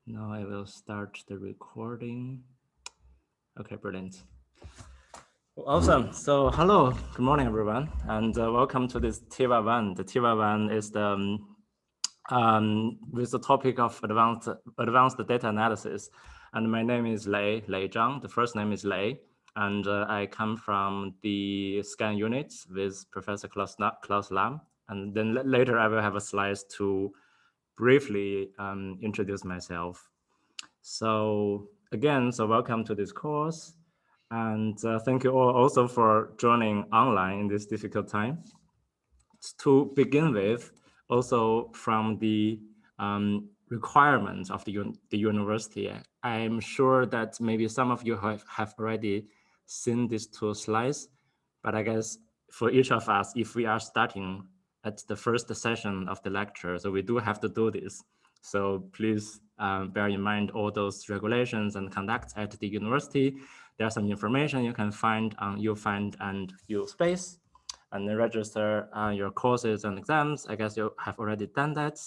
Now I will start the recording. Okay, brilliant. Awesome. So hello, good morning, everyone, and welcome to this TEWA 1. The TEWA 1 is the with the topic of advanced data analysis. And my name is Lei Zhang. The first name is Lei, and I come from the scan units with Professor Klaus Lam. And then later I will have a slide to briefly introduce myself. So again, so welcome to this course. And thank you all also for joining online in this difficult time. To begin with, also from the requirements of the university, I'm sure that maybe some of you have already seen these two slides, but I guess for each of us, if we are starting at the first session of the lecture, so we do have to do this. So please bear in mind all those regulations and conducts at the university. There's some information you can find on UFind and USpace, and then register your courses and exams. I guess you have already done that.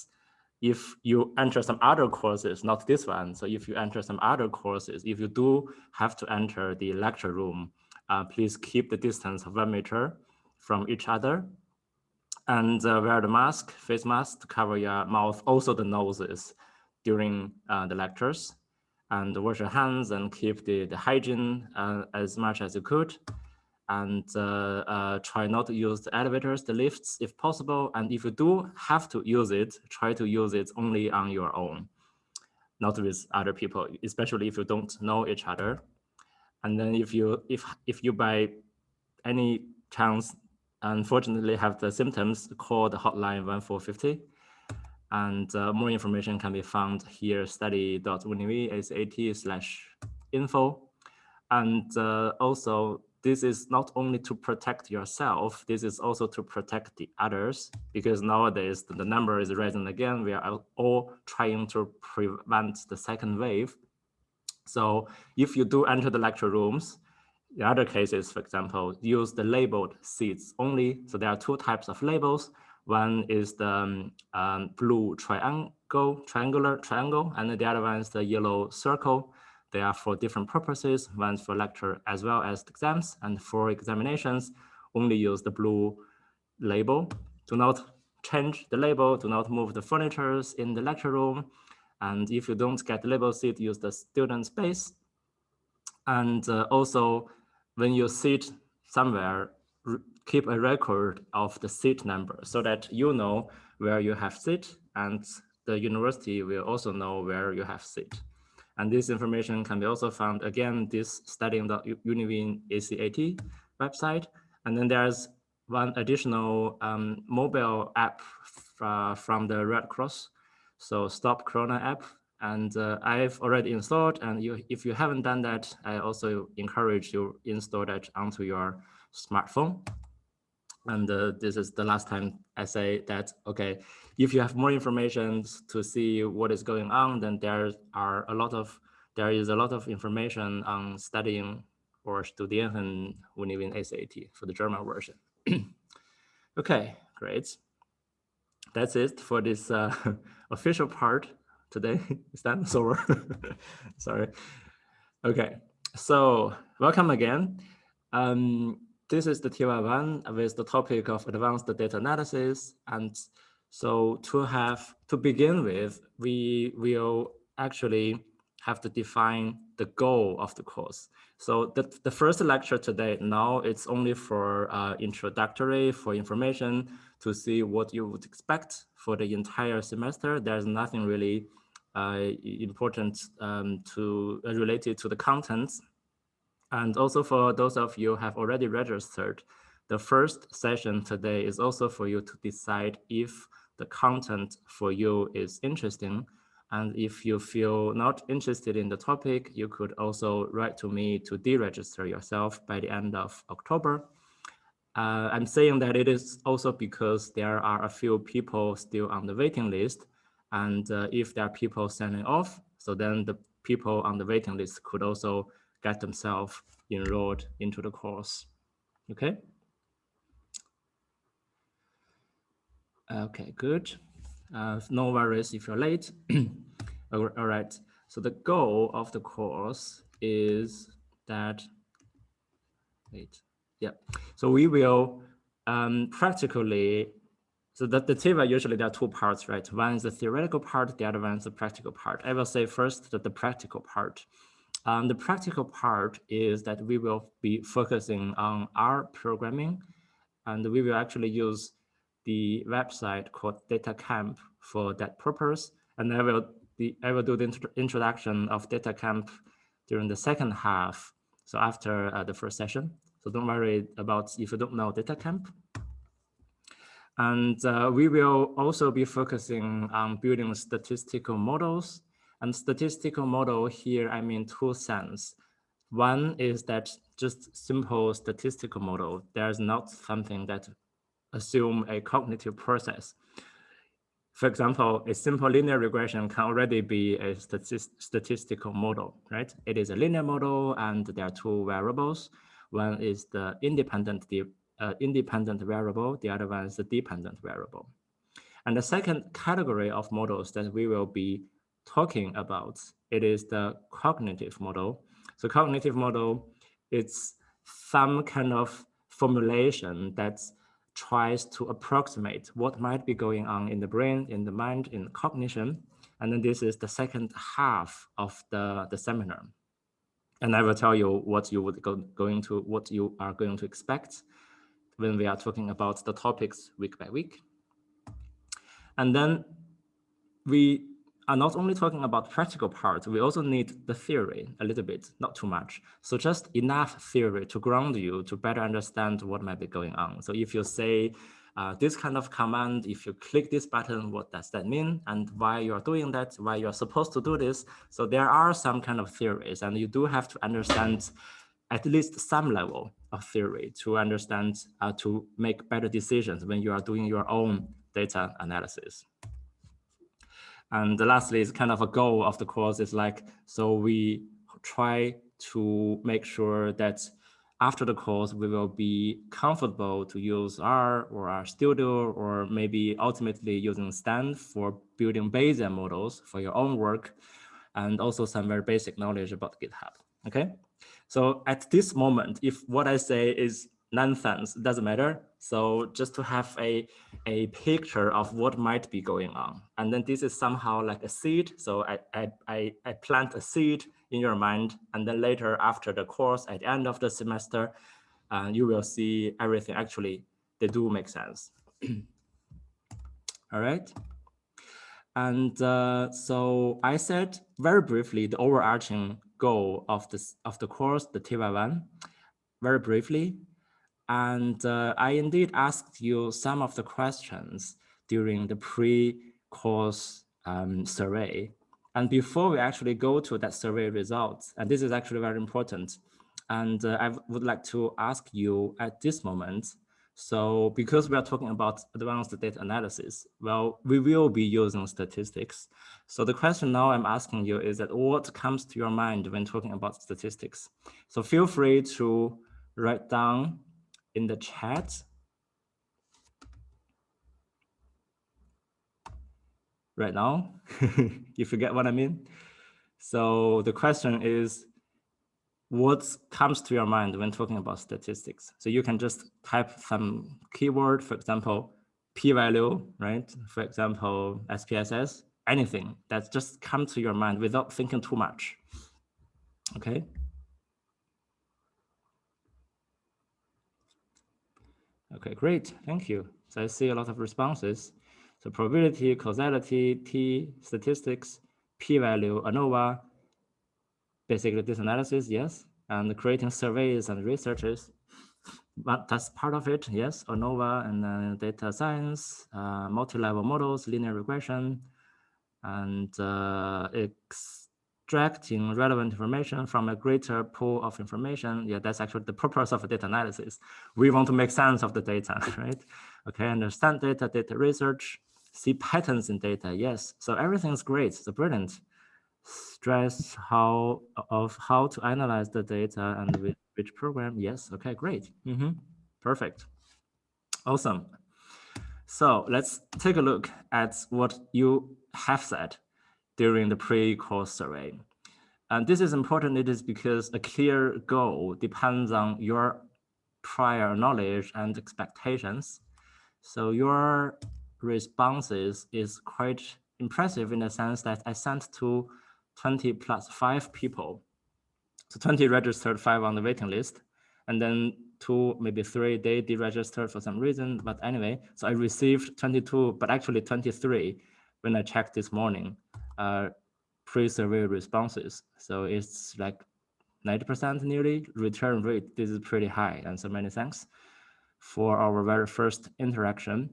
If you enter some other courses, not this one, so if you enter some other courses, if you do have to enter the lecture room, please keep the distance of 1 meter from each other, and wear the mask, face mask to cover your mouth, also the noses during the lectures, and wash your hands and keep the hygiene as much as you could. And try not to use the elevators, the lifts if possible. And if you do have to use it, try to use it only on your own, not with other people, especially if you don't know each other. And then if you by any chance unfortunately have the symptoms, call the hotline 1450. And more information can be found here, study.univ.ac.at/info. And also, this is not only to protect yourself, this is also to protect the others, because nowadays the number is rising again. We are all trying to prevent the second wave. So if you do enter the lecture rooms, in other cases, for example, use the labeled seats only. So there are two types of labels. One is the blue triangle, and the other one is the yellow circle. They are for different purposes. One's for lecture as well as exams, and for examinations, only use the blue label. Do not change the label, do not move the furniture in the lecture room. And if you don't get the label seat, use the student space. And also, when you sit somewhere, keep a record of the seat number so that you know where you have sit, and the university will also know where you have sit. And this information can be also found, again, this studying.univ.ac.at website. And then there's one additional mobile app from the Red Cross, so Stop Corona app. And I've already installed, and if you haven't done that, I also encourage you install that onto your smartphone. And this is the last time I say that, okay, if you have more information to see what is going on, then there is a lot of information on studying or studieren Univ ACAT for the German version. Okay, great. That's it for this official part today. Is that over? Sorry. Okay, so welcome again. This is the TEWA 1 with the topic of advanced data analysis. And so to begin with, we will actually have to define the goal of the course. So the first lecture today, now it's only for introductory, for information to see what you would expect for the entire semester. There's nothing really important related to the contents. And also for those of you who have already registered, the first session today is also for you to decide if the content for you is interesting. And if you feel not interested in the topic, you could also write to me to deregister yourself by the end of October. I'm saying that it is also because there are a few people still on the waiting list. And if there are people signing off, so then the people on the waiting list could also get themselves enrolled into the course. Okay. Okay, good. No worries if you're late. All right. So the goal of the course is that, so we will practically, so that the TEWA usually there are two parts, right? One is the theoretical part, the other one is the practical part. I will say first that the practical part. The practical part is that we will be focusing on R programming, and we will actually use the website called DataCamp for that purpose. And I will do the introduction of DataCamp during the second half, so after the first session. So don't worry about if you don't know DataCamp. And we will also be focusing on building statistical models. And statistical model here, I mean two sense. One is that just simple statistical model. There's not something that assume a cognitive process. For example, a simple linear regression can already be a statistical model, right? It is a linear model and there are two variables. One is the independent variable, the other one is the dependent variable. And the second category of models that we will be talking about, it is the cognitive model. So cognitive model, it's some kind of formulation that tries to approximate what might be going on in the brain, in the mind, in cognition. And then this is the second half of the seminar. And I will tell you what you are going to expect when we are talking about the topics week by week. And then we are not only talking about practical parts, we also need the theory a little bit, not too much. So just enough theory to ground you to better understand what might be going on. So if you say this kind of command, if you click this button, what does that mean? And why you're doing that, why you're supposed to do this. So there are some kind of theories, and you do have to understand at least some level of theory to understand, to make better decisions when you are doing your own data analysis. And lastly, is kind of a goal of the course is like, so we try to make sure that after the course, we will be comfortable to use R or RStudio, or maybe ultimately using Stan for building Bayesian models for your own work, and also some very basic knowledge about GitHub, okay? So at this moment, if what I say is nonsense, it doesn't matter. So just to have a picture of what might be going on. And then this is somehow like a seed. So I plant a seed in your mind. And then later after the course, at the end of the semester, you will see everything actually, they do make sense. All right. And so I said very briefly the overarching goal of the course, the TEWA 1, very briefly. And I indeed asked you some of the questions during the pre-course survey. And before we actually go to that survey results, and this is actually very important, and I would like to ask you at this moment, so because we are talking about advanced data analysis, well, we will be using statistics. So the question now I'm asking you is that what comes to your mind when talking about statistics? So feel free to write down in the chat right now, if you get what I mean. So the question is, what comes to your mind when talking about statistics? So you can just type some keyword, for example, p-value, right? For example, SPSS, anything that just comes to your mind without thinking too much, okay? Okay, great, thank you. So I see a lot of responses. So probability, causality, T, statistics, p-value, ANOVA, basically this analysis, yes, and creating surveys and researches. But that's part of it, yes, ANOVA and data science, multi-level models, linear regression, and extracting relevant information from a greater pool of information. Yeah, that's actually the purpose of data analysis. We want to make sense of the data, right? Okay, understand data research, see patterns in data, yes. So everything's great, so brilliant. Stress how to analyze the data and with which program, yes, okay, great. Perfect, awesome. So let's take a look at what you have said. during the pre-course survey. And this is important. It is because a clear goal depends on your prior knowledge and expectations. So your responses is quite impressive in the sense that I sent to 20 plus 5 people. So 20 registered, 5 on the waiting list. And then 2, maybe 3, they deregistered for some reason. But anyway, so I received 22, but actually 23 when I checked this morning, pre-survey responses. So it's like 90% nearly return rate. This is pretty high. And so many thanks for our very first interaction.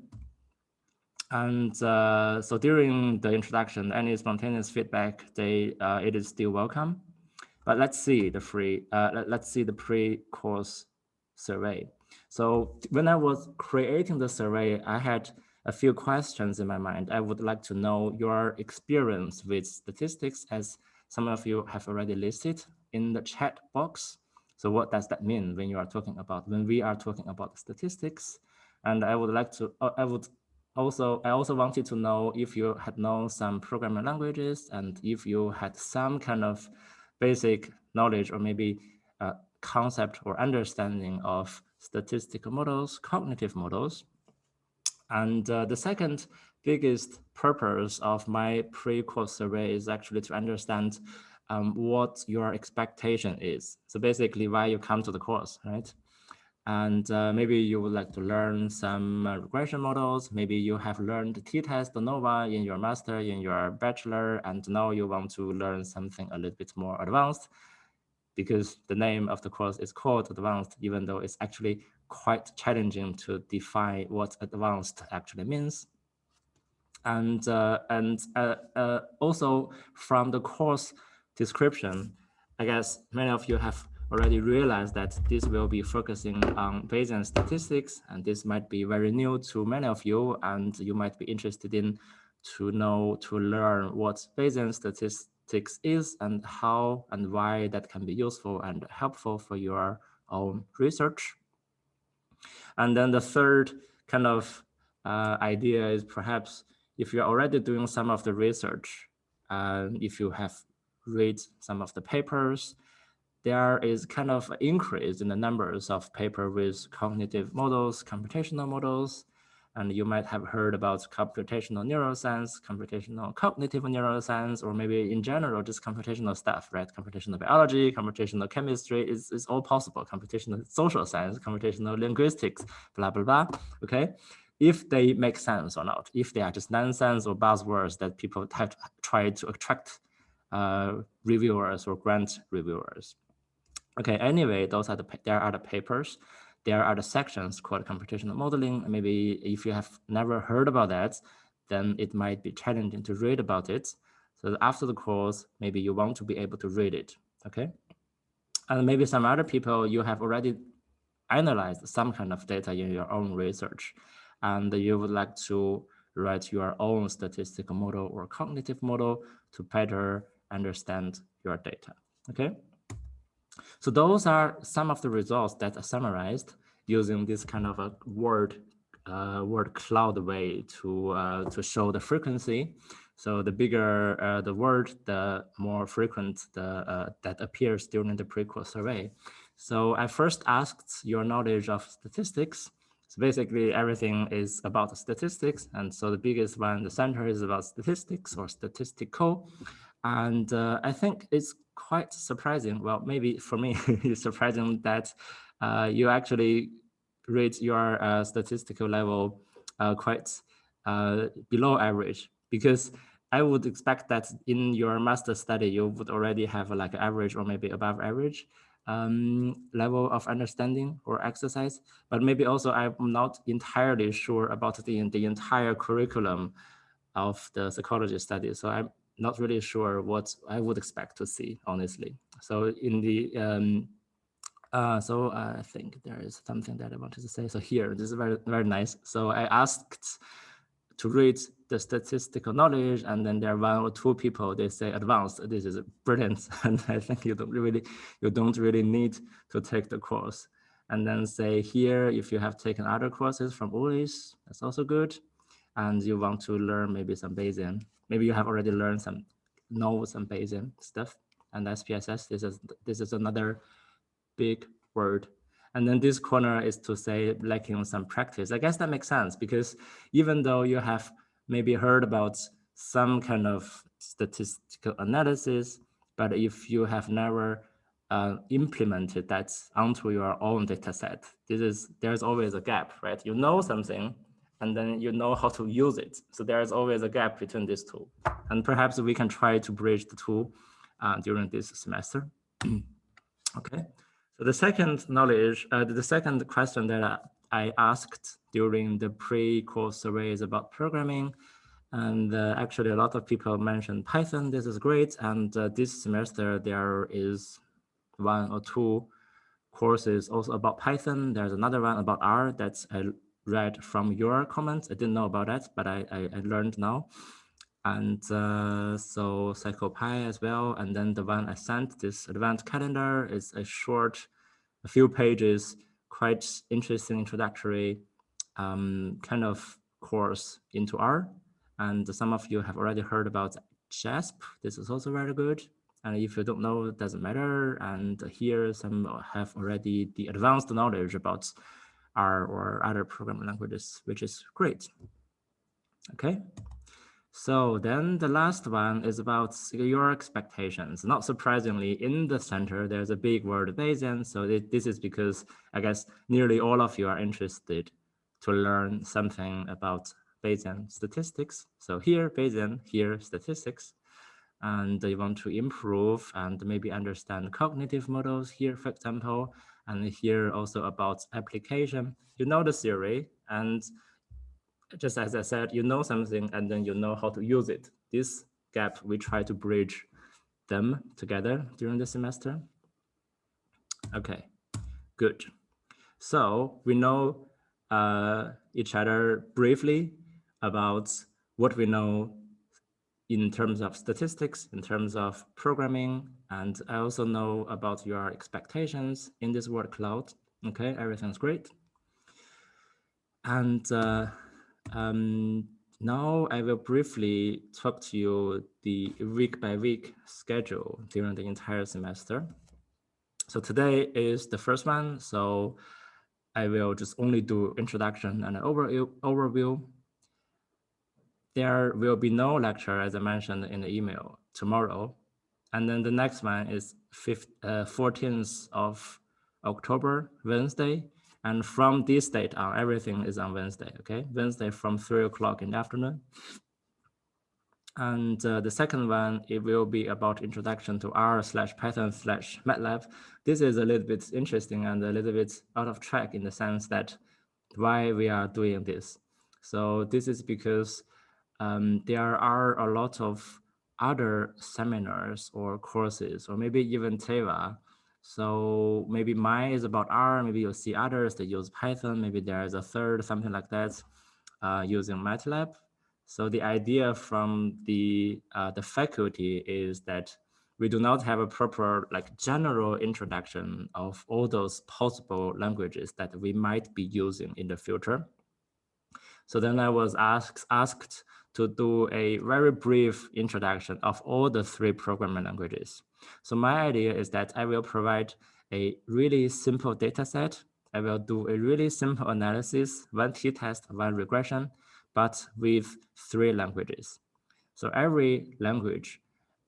And so during the introduction, any spontaneous feedback, it is still welcome. But let's see the pre-course survey. So when I was creating the survey, I had a few questions in my mind. I would like to know your experience with statistics, as some of you have already listed in the chat box. So what does that mean when we are talking about statistics? And I would like to, I also wanted to know if you had known some programming languages and if you had some kind of basic knowledge or maybe concept or understanding of statistical models, cognitive models. And the second biggest purpose of my pre-course survey is actually to understand what your expectation is. So basically why you come to the course, right? And maybe you would like to learn some regression models. Maybe you have learned t-test, ANOVA in your master, in your bachelor, and now you want to learn something a little bit more advanced, because the name of the course is called advanced, even though it's actually quite challenging to define what advanced actually means. And also from the course description, I guess many of you have already realized that this will be focusing on Bayesian statistics, and this might be very new to many of you, and you might be interested in to learn what Bayesian statistics is and how and why that can be useful and helpful for your own research. And then the third kind of idea is perhaps if you're already doing some of the research, if you have read some of the papers, there is kind of an increase in the numbers of paper with cognitive models, computational models, and you might have heard about computational neuroscience, computational cognitive neuroscience, or maybe in general, just computational stuff, right? Computational biology, computational chemistry is all possible. Computational social science, computational linguistics, blah, blah, blah, okay? If they make sense or not, if they are just nonsense or buzzwords that people have tried to attract reviewers or grant reviewers. Okay, anyway, there are the papers. There are the sections called computational modeling. Maybe if you have never heard about that, then it might be challenging to read about it. So after the course, maybe you want to be able to read it, okay? And maybe some other people, you have already analyzed some kind of data in your own research, and you would like to write your own statistical model or cognitive model to better understand your data, okay? So those are some of the results that are summarized using this kind of a word cloud way to show the frequency. So the bigger the word, the more frequent that appears during the pre-course survey. So I first asked your knowledge of statistics. So basically everything is about statistics. And so the biggest one, the center, is about statistics or statistical. And I think it's quite surprising. Well, maybe for me, it's surprising that you actually rate your statistical level quite below average, because I would expect that in your master study, you would already have like average or maybe above average level of understanding or exercise. But maybe also I'm not entirely sure about the entire curriculum of the psychology study. So I'm not really sure what I would expect to see, honestly. So in the so I think there is something that I wanted to say. So here, this is very, very nice. So I asked to read the statistical knowledge, and then there are 1 or 2 people, they say advanced. This is brilliant. And I think you don't really need to take the course. And then say here, if you have taken other courses from Ulis, that's also good. And you want to learn maybe some Bayesian. Maybe you have already learned some nodes and Bayesian stuff. And SPSS, this is another big word. And then this corner is to say lacking some practice. I guess that makes sense because even though you have maybe heard about some kind of statistical analysis, but if you have never implemented that onto your own data set, there's always a gap, right? You know something, and then you know how to use it. So there's always a gap between these two. And perhaps we can try to bridge the two during this semester. Okay. So the second knowledge, the second question that I asked during the pre-course survey is about programming. And actually a lot of people mentioned Python. This is great. And this semester there is 1 or 2 courses also about Python. There's another one about R that I read from your comments. I didn't know about that, but I learned now. And so PsychoPy as well. And then the one I sent, this advanced calendar, is a short, a few pages, quite interesting introductory kind of course into R. And some of you have already heard about JASP. This is also very good. And if you don't know, it doesn't matter. And here some have already the advanced knowledge about R or other programming languages, which is great. Okay. So then the last one is about your expectations. Not surprisingly, in the center, there's a big word Bayesian. So this is because I guess nearly all of you are interested to learn something about Bayesian statistics. So here Bayesian, here statistics. And you want to improve and maybe understand cognitive models here, for example, and here also about application. You know the theory, and just as I said, you know something and then you know how to use it. This gap, we try to bridge them together during the semester. Okay, good. So we know each other briefly about what we know in terms of statistics, in terms of programming, and I also know about your expectations in this word cloud. Okay, everything's great. And now I will briefly talk to you the week by week schedule during the entire semester. So today is the first one. So I will just only do introduction and an overview. There will be no lecture, as I mentioned in the email, tomorrow. And then the next one is 14th of October, Wednesday. And from this date on, everything is on Wednesday, okay? Wednesday from 3 o'clock in the afternoon. And the second one, it will be about introduction to R/Python/MATLAB. This is a little bit interesting and a little bit out of track in the sense that why we are doing this. So this is because there are a lot of other seminars or courses, or maybe even TEWA. So maybe mine is about R, maybe you'll see others that use Python, maybe there's a third, something like that, using MATLAB. So the idea from the faculty is that we do not have a proper like general introduction of all those possible languages that we might be using in the future. So then I was asked to do a very brief introduction of all the 3 programming languages. So my idea is that I will provide a really simple data set. I will do a really simple analysis, 1 t-test, 1 regression, but with 3 languages. So every language,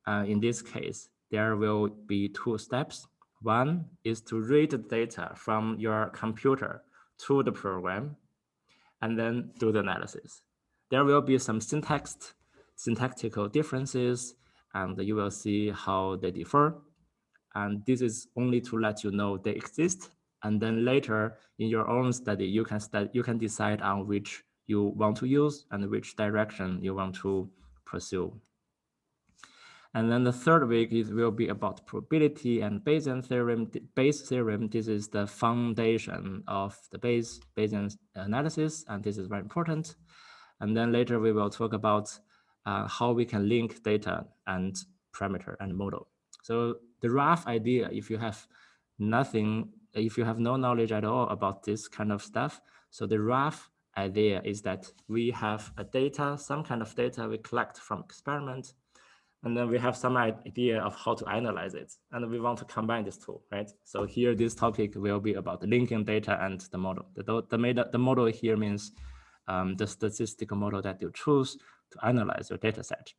in this case, there will be 2 steps. One is to read the data from your computer to the program, and then do the analysis. There will be some syntactical differences, and you will see how they differ. And this is only to let you know they exist. And then later in your own study, you can decide on which you want to use and which direction you want to pursue. And then the third week will be about probability and Bayesian theorem. Bayes theorem, this is the foundation of the Bayesian analysis, and this is very important. And then later we will talk about how we can link data and parameter and model. So the rough idea, if you have no knowledge at all about this kind of stuff, so the rough idea is that we have a data, some kind of data we collect from experiment, And then we have some idea of how to analyze it. And we want to combine these two, right? So here, this topic will be about linking data and the model. The model here means the statistical model that you choose to analyze your data set.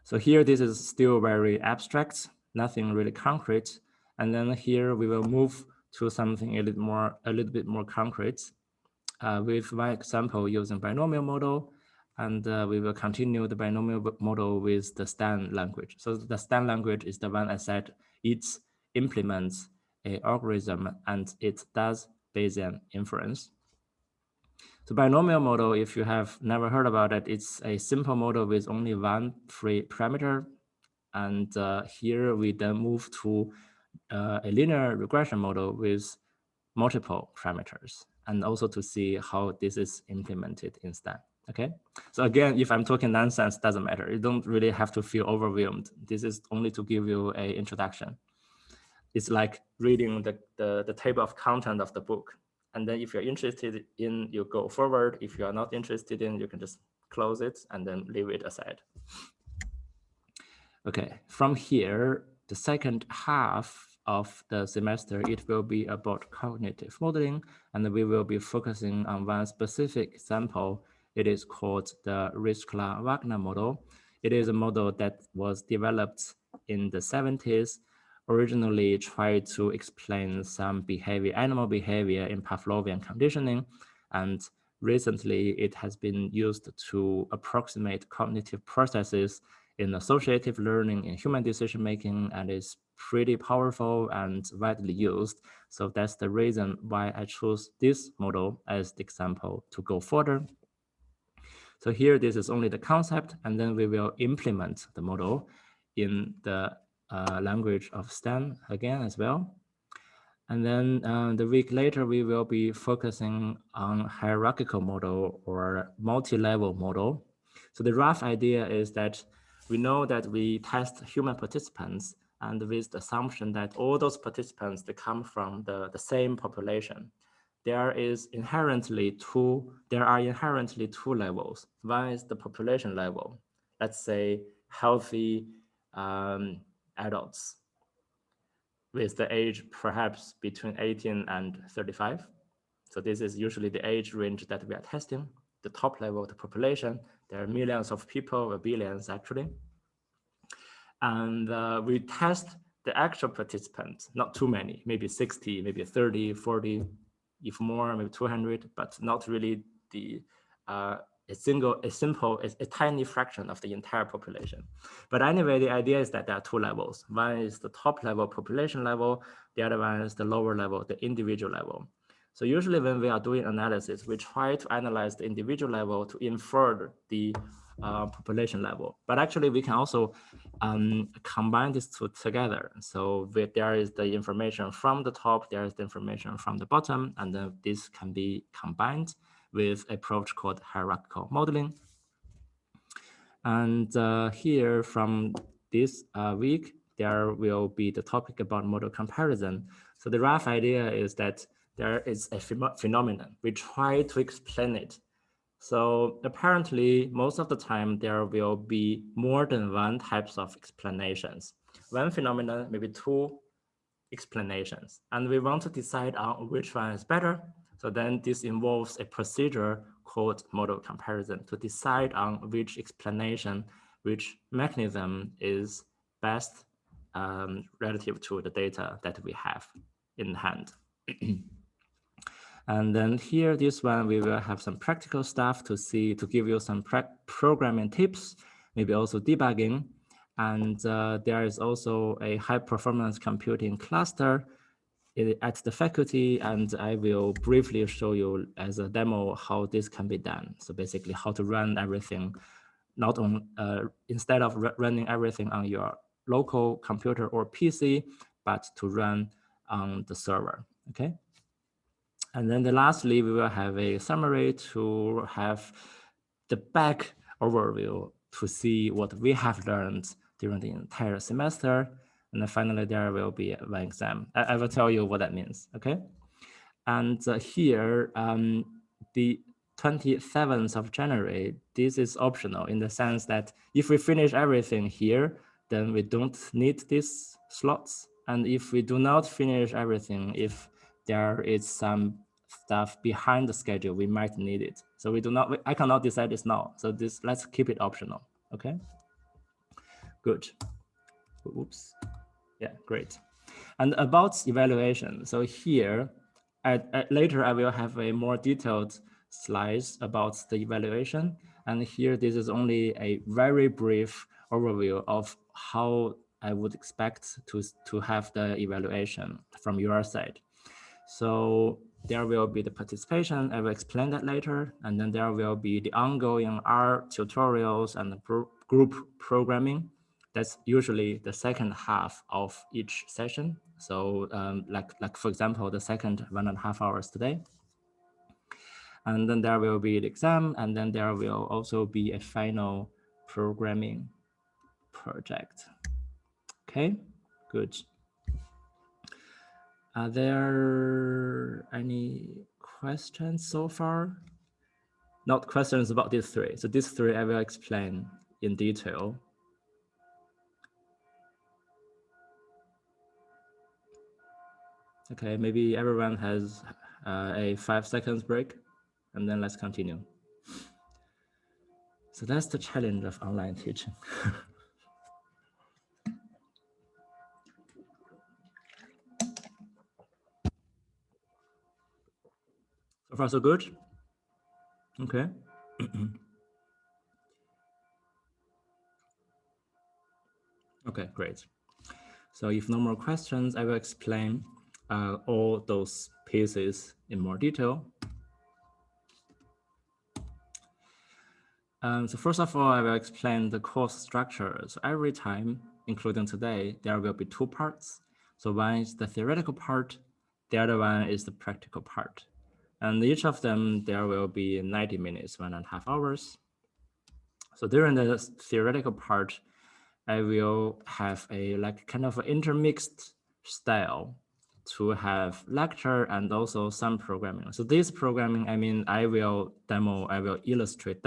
So here, this is still very abstract, nothing really concrete. And then here we will move to something a little bit more concrete with one example using binomial model. And we will continue the binomial model with the STAN language. So the STAN language is the one I said it implements an algorithm and it does Bayesian inference. So binomial model, if you have never heard about it, it's a simple model with only one free parameter. And here we then move to a linear regression model with multiple parameters, and also to see how this is implemented in STAN. Okay, so again, if I'm talking nonsense, doesn't matter. You don't really have to feel overwhelmed. This is only to give you an introduction. It's like reading the table of content of the book. And then if you're interested in, you go forward. If you are not interested in, you can just close it and then leave it aside. Okay, from here, the second half of the semester, it will be about cognitive modeling, and we will be focusing on one specific example. It is called the Riskler-Wagner model. It is a model that was developed in the 70s, originally tried to explain some behavior, animal behavior in Pavlovian conditioning, and recently it has been used to approximate cognitive processes in associative learning in human decision-making, and is pretty powerful and widely used. So that's the reason why I chose this model as the example to go further. So here, this is only the concept, and then we will implement the model in the language of STAN again as well. And then the week later, we will be focusing on hierarchical model or multi-level model. So the rough idea is that we know that we test human participants, and with the assumption that all those participants, they come from the same population. There are inherently two levels. One is the population level. Let's say healthy adults with the age perhaps between 18 and 35. So this is usually the age range that we are testing. The top level of the population, there are millions of people, or billions actually. And we test the actual participants, not too many, maybe 60, maybe 30, 40, if more, maybe 200, but not really a tiny fraction of the entire population. But anyway, the idea is that there are two levels. One is the top level population level. The other one is the lower level, the individual level. So usually when we are doing analysis, we try to analyze the individual level to infer the population level. But actually we can also combine these two together. So there is the information from the top, there is the information from the bottom, and then this can be combined with an approach called hierarchical modeling. And here from this week, there will be the topic about model comparison. So the rough idea is that there is a phenomenon. We try to explain it. So apparently, most of the time, there will be more than one types of explanations. One phenomenon, maybe two explanations. And we want to decide on which one is better. So then this involves a procedure called model comparison to decide on which explanation, which mechanism is best relative to the data that we have in hand. And then here, this one, we will have some practical stuff to give you some programming tips, maybe also debugging. And there is also a high performance computing cluster at the faculty, and I will briefly show you as a demo how this can be done. So basically how to run everything, not on, instead of running everything on your local computer or PC, but to run on the server, okay? And then lastly, we will have a summary to have the back overview to see what we have learned during the entire semester. And then finally, there will be one exam. I will tell you what that means, okay? And here, the 27th of January, this is optional in the sense that if we finish everything here, then we don't need these slots. And if we do not finish everything, if there is some stuff behind the schedule, we might need it. So I cannot decide this now. So let's keep it optional, okay? Good. Oops. Yeah, great. And about evaluation, so here, later I will have a more detailed slides about the evaluation. And here, this is only a very brief overview of how I would expect to have the evaluation from your side. So there will be the participation. I will explain that later. And then there will be the ongoing R tutorials and the group programming. That's usually the second half of each session. So like for example, the second 1.5 hours today. And then there will be the exam, and then there will also be a final programming project. Okay, good. Are there any questions so far? Not questions about these three. So these three I will explain in detail. Okay, maybe everyone has a 5 seconds break, and then let's continue. So that's the challenge of online teaching. So far, so good? Okay. Okay, great. So if no more questions, I will explain all those pieces in more detail. So first of all, I will explain the course structure. So every time, including today, there will be 2 parts. So one is the theoretical part, the other one is the practical part. And each of them, there will be 90 minutes, 1.5 hours. So during the theoretical part, I will have a kind of intermixed style to have lecture and also some programming. So this programming, I mean, I will demonstrate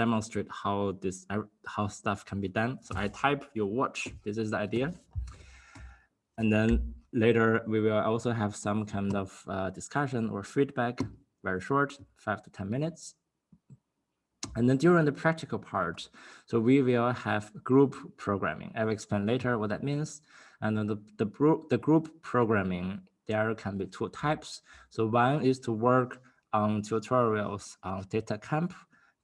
how stuff can be done. So I type, you watch, this is the idea. And then later we will also have some kind of discussion or feedback, very short, 5 to 10 minutes. And then during the practical part, so we will have group programming. I will explain later what that means. And then the group programming, there can be 2 types. So one is to work on tutorials on data camp.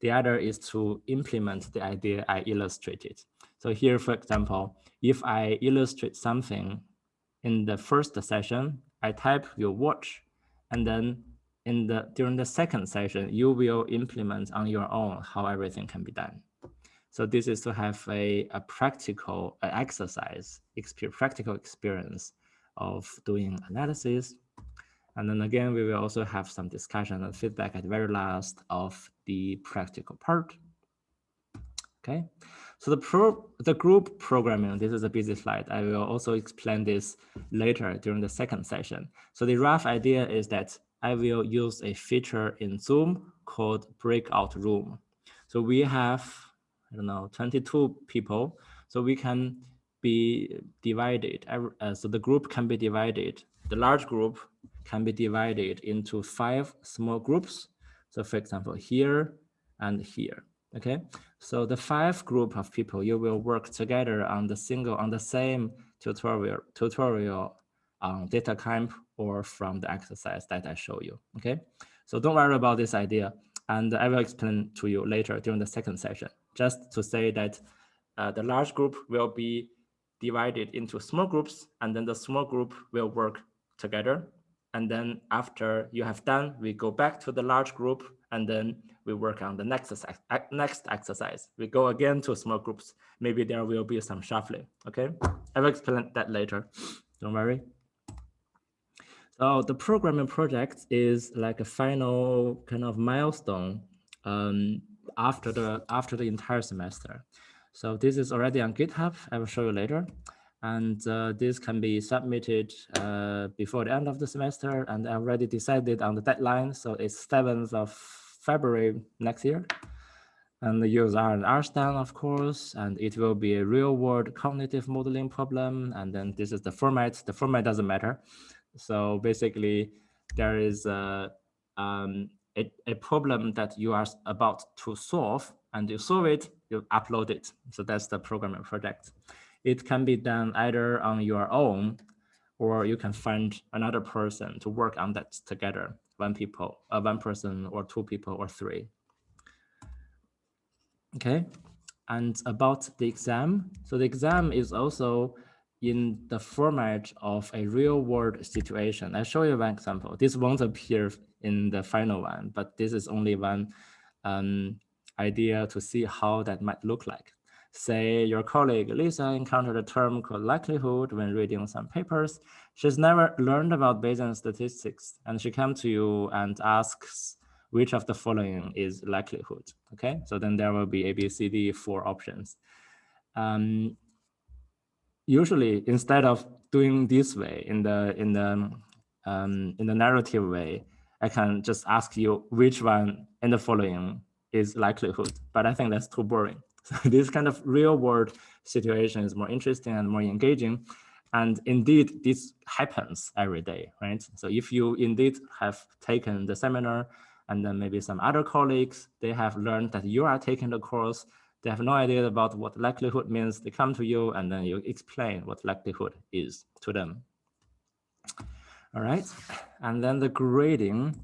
The other is to implement the idea I illustrated. So here, for example, if I illustrate something in the first session, I type, you watch, and then during the second session, you will implement on your own how everything can be done. So this is to have a practical exercise, practical experience of doing analysis. And then again, we will also have some discussion and feedback at the very last of the practical part. Okay, so the group programming, this is a busy slide. I will also explain this later during the second session. So the rough idea is that I will use a feature in Zoom called breakout room. So we have, I don't know, 22 people. So we can be divided. So the group can be divided. The large group can be divided into 5 small groups. So for example, here and here. Okay, so the 5 group of people, you will work together on the same tutorial on data camp or from the exercise that I show you. Okay, so don't worry about this idea, and I will explain to you later during the second session. Just to say that the large group will be divided into small groups, and then the small group will work together. And then after you have done, we go back to the large group, and then we work on the next exercise. We go again to small groups. Maybe there will be some shuffling, okay? I will explain that later, don't worry. So the programming project is like a final kind of milestone after the entire semester. So this is already on GitHub. I will show you later. And this can be submitted before the end of the semester. And I already decided on the deadline. So it's 7th of February next year. And use R and RSTAN, of course, and it will be a real-world cognitive modeling problem. And then this is the format. The format doesn't matter. So basically, there is a problem that you are about to solve, and you solve it, you upload it. So that's the programming project. It can be done either on your own, or you can find another person to work on that together, one person or two people or three. Okay, and about the exam. So the exam is also in the format of a real world situation. I'll show you one example. This won't appear in the final one, but this is only one idea to see how that might look like. Say your colleague Lisa encountered a term called likelihood when reading some papers. She's never learned about Bayesian statistics, and she comes to you and asks, which of the following is likelihood? Okay, so then there will be A, B, C, D, 4 options. Usually, instead of doing this way in the narrative way, I can just ask you which one in the following is likelihood, but I think that's too boring. So this kind of real world situation is more interesting and more engaging. And indeed, this happens every day, right? So if you indeed have taken the seminar, and then maybe some other colleagues, they have learned that you are taking the course, they have no idea about what likelihood means, they come to you and then you explain what likelihood is to them. All right, and then the grading,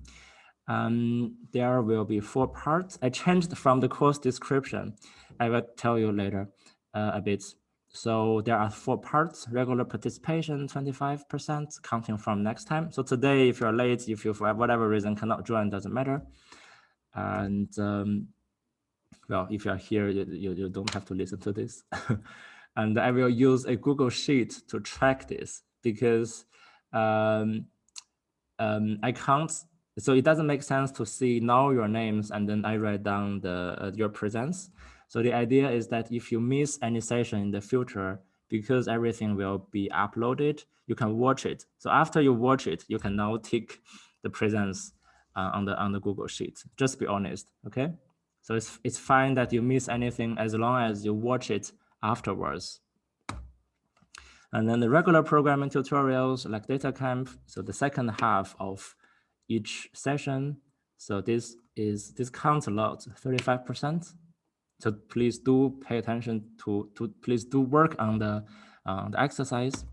there will be 4 parts. I changed from the course description. I will tell you later a bit. So there are 4 parts: regular participation, 25%, counting from next time. So today, if you're late, if you for whatever reason cannot join, doesn't matter. And well, if you're here, you don't have to listen to this. And I will use a Google Sheet to track this because I can't, so it doesn't make sense to see now your names and then I write down your presence. So the idea is that if you miss any session in the future, because everything will be uploaded, you can watch it. So after you watch it, you can now tick the presence on the Google Sheet. Just be honest, okay? So it's fine that you miss anything as long as you watch it afterwards. And then the regular programming tutorials like data camp. So the second half of each session. So this counts a lot, 35%. So please do pay attention to please do work on the exercise.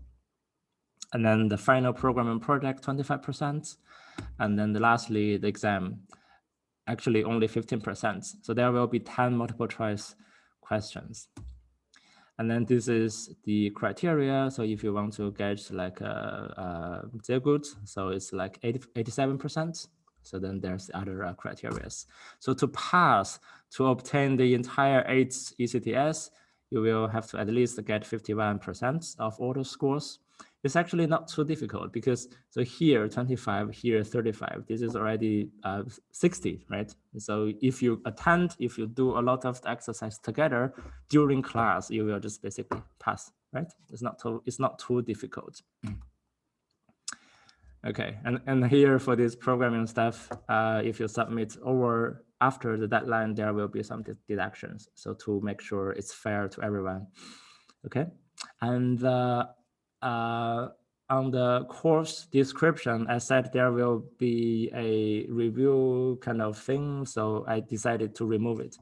And then the final programming project, 25%. And then lastly, the exam, actually only 15%. So there will be 10 multiple choice questions. And then this is the criteria. So if you want to get like sehr gut, so it's like 87%. So then there's other criteria. So to pass, to obtain the entire 8 ECTS, you will have to at least get 51% of all the scores. It's actually not too difficult because so here 25, here 35, this is already 60, right? So if you attend, if you do a lot of the exercise together during class, you will just basically pass, right? It's not too difficult. Okay, and here for this programming stuff, if you submit over after the deadline, there will be some deductions. So to make sure it's fair to everyone. Okay, and on the course description, I said there will be a review kind of thing. So I decided to remove it.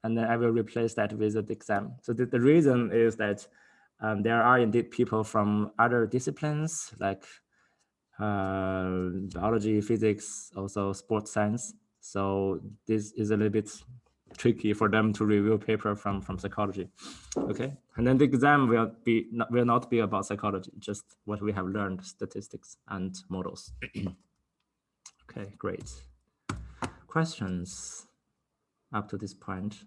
And then I will replace that with the exam. So the reason is that there are indeed people from other disciplines like biology, physics, also sports science. So this is a little bit tricky for them to review paper from psychology. Okay, and then the exam will not be about psychology, just what we have learned, statistics and models. Okay, great. Questions up to this point?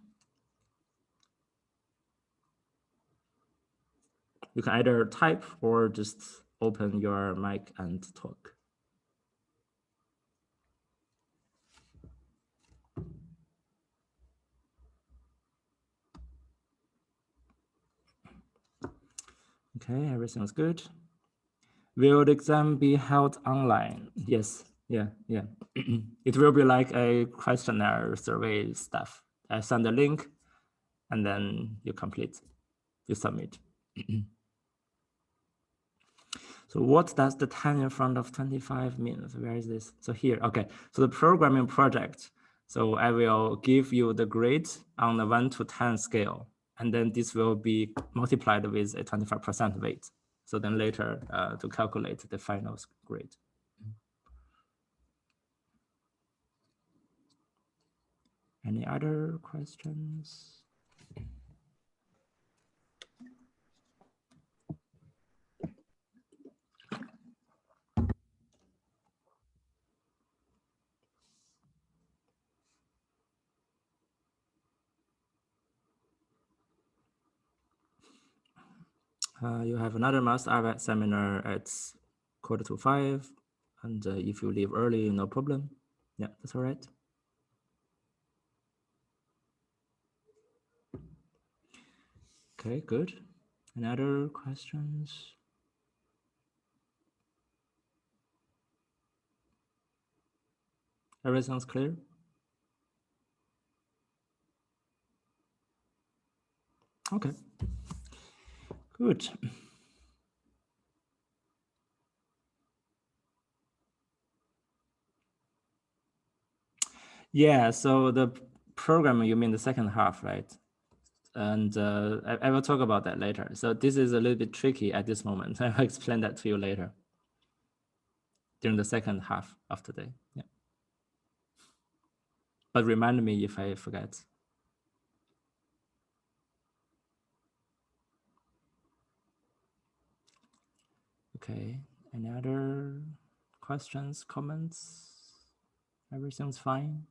You can either type or just open your mic and talk. Okay, everything's good. Will the exam be held online? Yes, Yeah. It will be like a questionnaire survey stuff. I send a link and then you complete, you submit. So what does the 10 in front of 25 mean? Where is this? So here, okay. So the programming project. So I will give you the grade on the 1 to 10 scale, and then this will be multiplied with a 25% weight. So then later to calculate the final grade. Any other questions? You have another master AVAT seminar at 4:45, and if you leave early, no problem. Yeah, that's all right. Okay, good. Any other questions? Everything's clear? Okay, good. Yeah, so the program, you mean the second half, right? And I will talk about that later. So this is a little bit tricky at this moment. I'll explain that to you later during the second half of today. Yeah. But remind me if I forget. Okay, any other questions, comments? Everything's fine?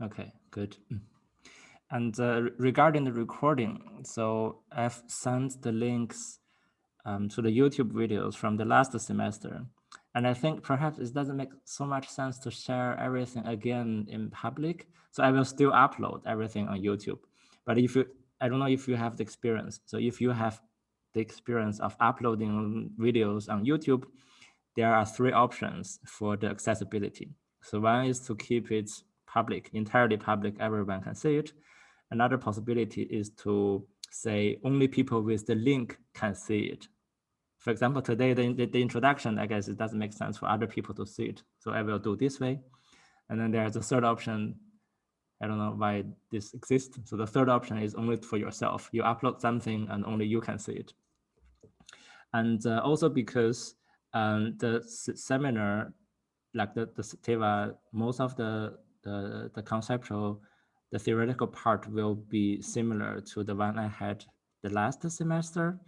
Okay, good. And regarding the recording, so I've sent the links to the YouTube videos from the last semester. And I think perhaps it doesn't make so much sense to share everything again in public. So I will still upload everything on YouTube. But if you, I don't know if you have the experience. So if you have the experience of uploading videos on YouTube, there are three options for the accessibility. So one is to keep it public, entirely public, everyone can see it. Another possibility is to say only people with the link can see it. For example, today, the introduction, I guess it doesn't make sense for other people to see it. So I will do this way. And then there's a third option. I don't know why this exists. So the third option is only for yourself. You upload something and only you can see it. And also because the seminar, like the TEWA, most of the conceptual, the theoretical part will be similar to the one I had the last semester.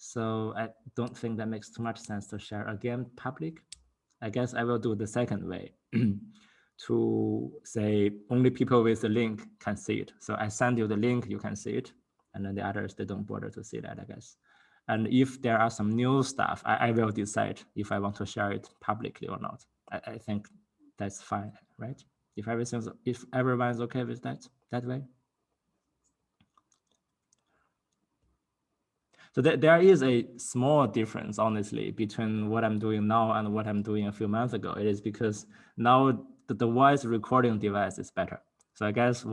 So I don't think that makes too much sense to share again public. I guess I will do the second way to say only people with the link can see it. So I send you the link, you can see it. And then the others, they don't bother to see that, I guess. And if there are some new stuff, I will decide if I want to share it publicly or not. I think that's fine, right? If everyone's okay with that way. So there is a small difference, honestly, between what I'm doing now and what I'm doing a few months ago. It is because now the voice recording device is better. So I guess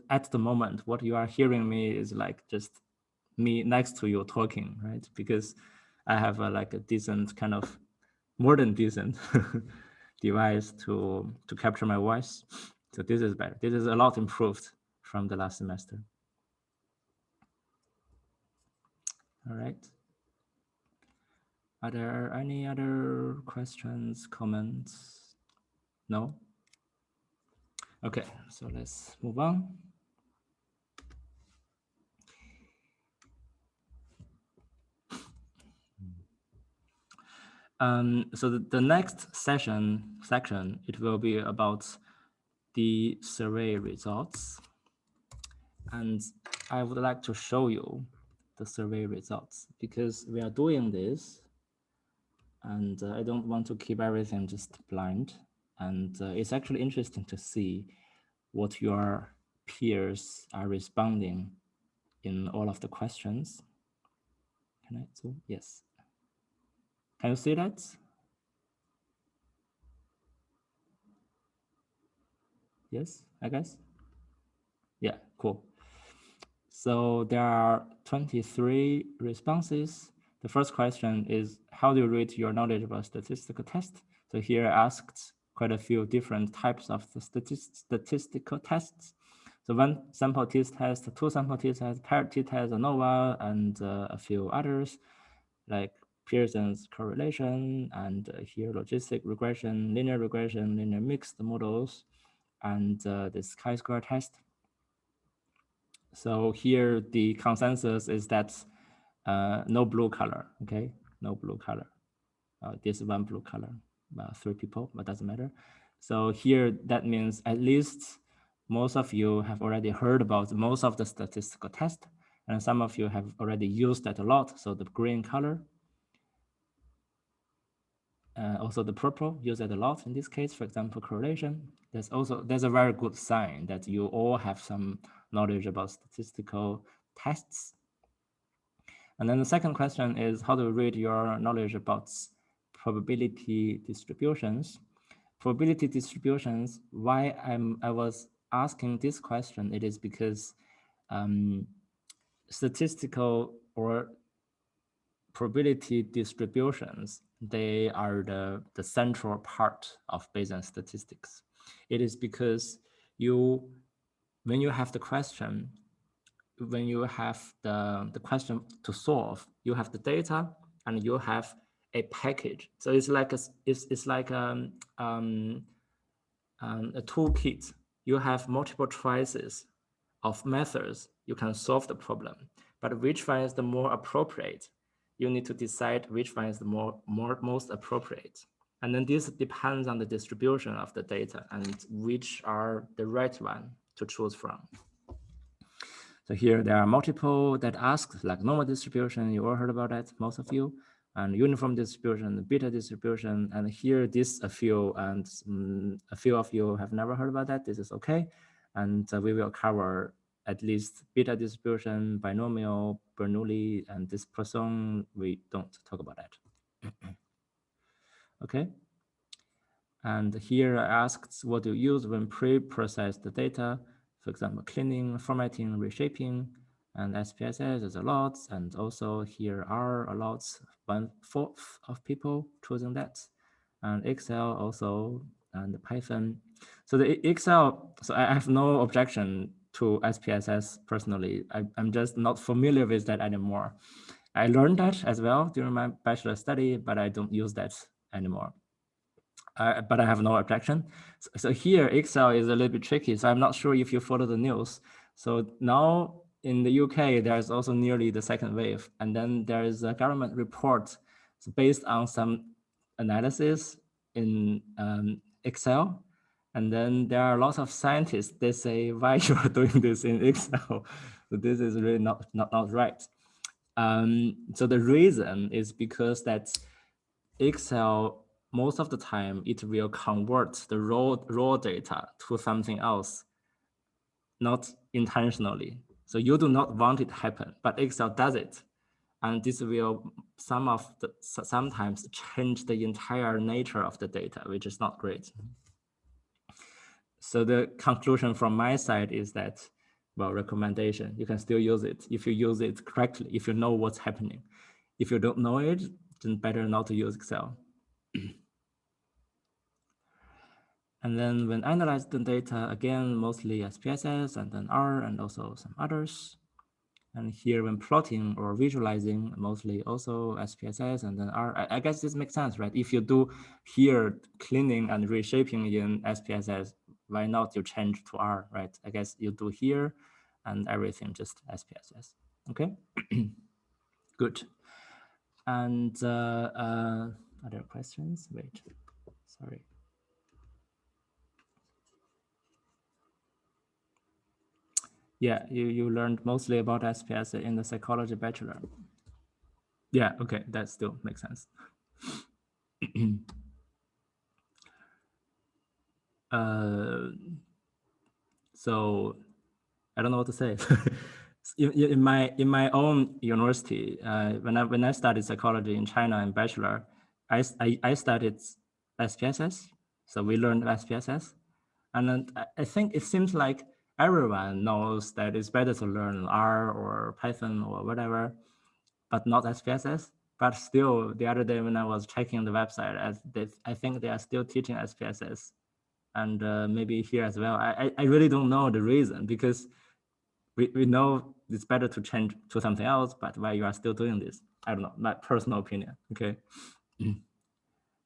at the moment, what you are hearing me is like just me next to you talking, right? Because I have like a decent kind of more than decent device to capture my voice. So this is better. This is a lot improved from the last semester. All right. Are there any other questions, comments? No? Okay, so let's move on. So the next section, it will be about the survey results. And I would like to show you the survey results because we are doing this and I don't want to keep everything just blind. And it's actually interesting to see what your peers are responding in all of the questions. Can I zoom? Yes. Can you see that? Yes, I guess. Yeah, cool. So there are 23 responses. The first question is, how do you rate your knowledge about statistical tests? So here I asked quite a few different types of the statistical tests. So one sample t-test, two sample t-tests, paired t-test, ANOVA, and a few others like Pearson's correlation, and here logistic regression, linear mixed models, and this chi-square test. So here the consensus is that no blue color, okay? No blue color. This one blue color, 3 people, but doesn't matter. So here that means at least most of you have already heard about most of the statistical tests, and some of you have already used that a lot. So the green color, also the purple, use it a lot in this case, for example, correlation. There's a very good sign that you all have some knowledge about statistical tests. And then the second question is, how to rate your knowledge about probability distributions? Probability distributions, why I was asking this question, it is because statistical or probability distributions, they are the central part of Bayesian statistics. It is because when you have the question, when you have the question to solve, you have the data and you have a package. So it's like a toolkit. You have multiple choices of methods you can solve the problem, but which one is the more appropriate? You need to decide which one is the most appropriate. And then this depends on the distribution of the data and which are the right one to choose from. So here there are multiple that ask, like normal distribution, you all heard about that, most of you, and uniform distribution, beta distribution, and here a few of you have never heard about that. This is okay, and we will cover at least beta distribution, binomial, Bernoulli, and dispersion. We don't talk about that. Okay. And here I asked what to use when pre-process the data, for example, cleaning, formatting, reshaping, and SPSS is a lot. And also here are a lot, 1/4 of people choosing that. And Excel also, and Python. So the Excel, so I have no objection to SPSS personally. I'm just not familiar with that anymore. I learned that as well during my bachelor study, but I don't use that anymore. But I have no objection. So here, Excel is a little bit tricky. So I'm not sure if you follow the news. So now in the UK, there's also nearly the second wave. And then there is a government report based on some analysis in Excel. And then there are lots of scientists, they say, why you are doing this in Excel? So this is really not right. So the reason is because that Excel, most of the time, it will convert the raw data to something else, not intentionally. So you do not want it to happen, but Excel does it. And this will sometimes change the entire nature of the data, which is not great. So the conclusion from my side is that, well, recommendation, you can still use it if you use it correctly, if you know what's happening. If you don't know it, then better not to use Excel. And then when analyze the data, again, mostly SPSS and then R and also some others. And here when plotting or visualizing, mostly also SPSS and then R. I guess this makes sense, right? If you do here cleaning and reshaping in SPSS, why not you change to R, right? I guess you do here and everything just SPSS, okay? Good. And other questions? Wait, sorry. Yeah, you learned mostly about SPS in the psychology bachelor. Yeah, okay, that still makes sense. So I don't know what to say. In my own university, when I studied psychology in China in bachelor, I studied SPSS. So we learned SPSS, and then I think it seems like everyone knows that it's better to learn R or Python or whatever, but not SPSS. But still, the other day when I was checking the website, I think they are still teaching SPSS, and maybe here as well. I really don't know the reason, because we know it's better to change to something else, but why you are still doing this? I don't know, my personal opinion, okay?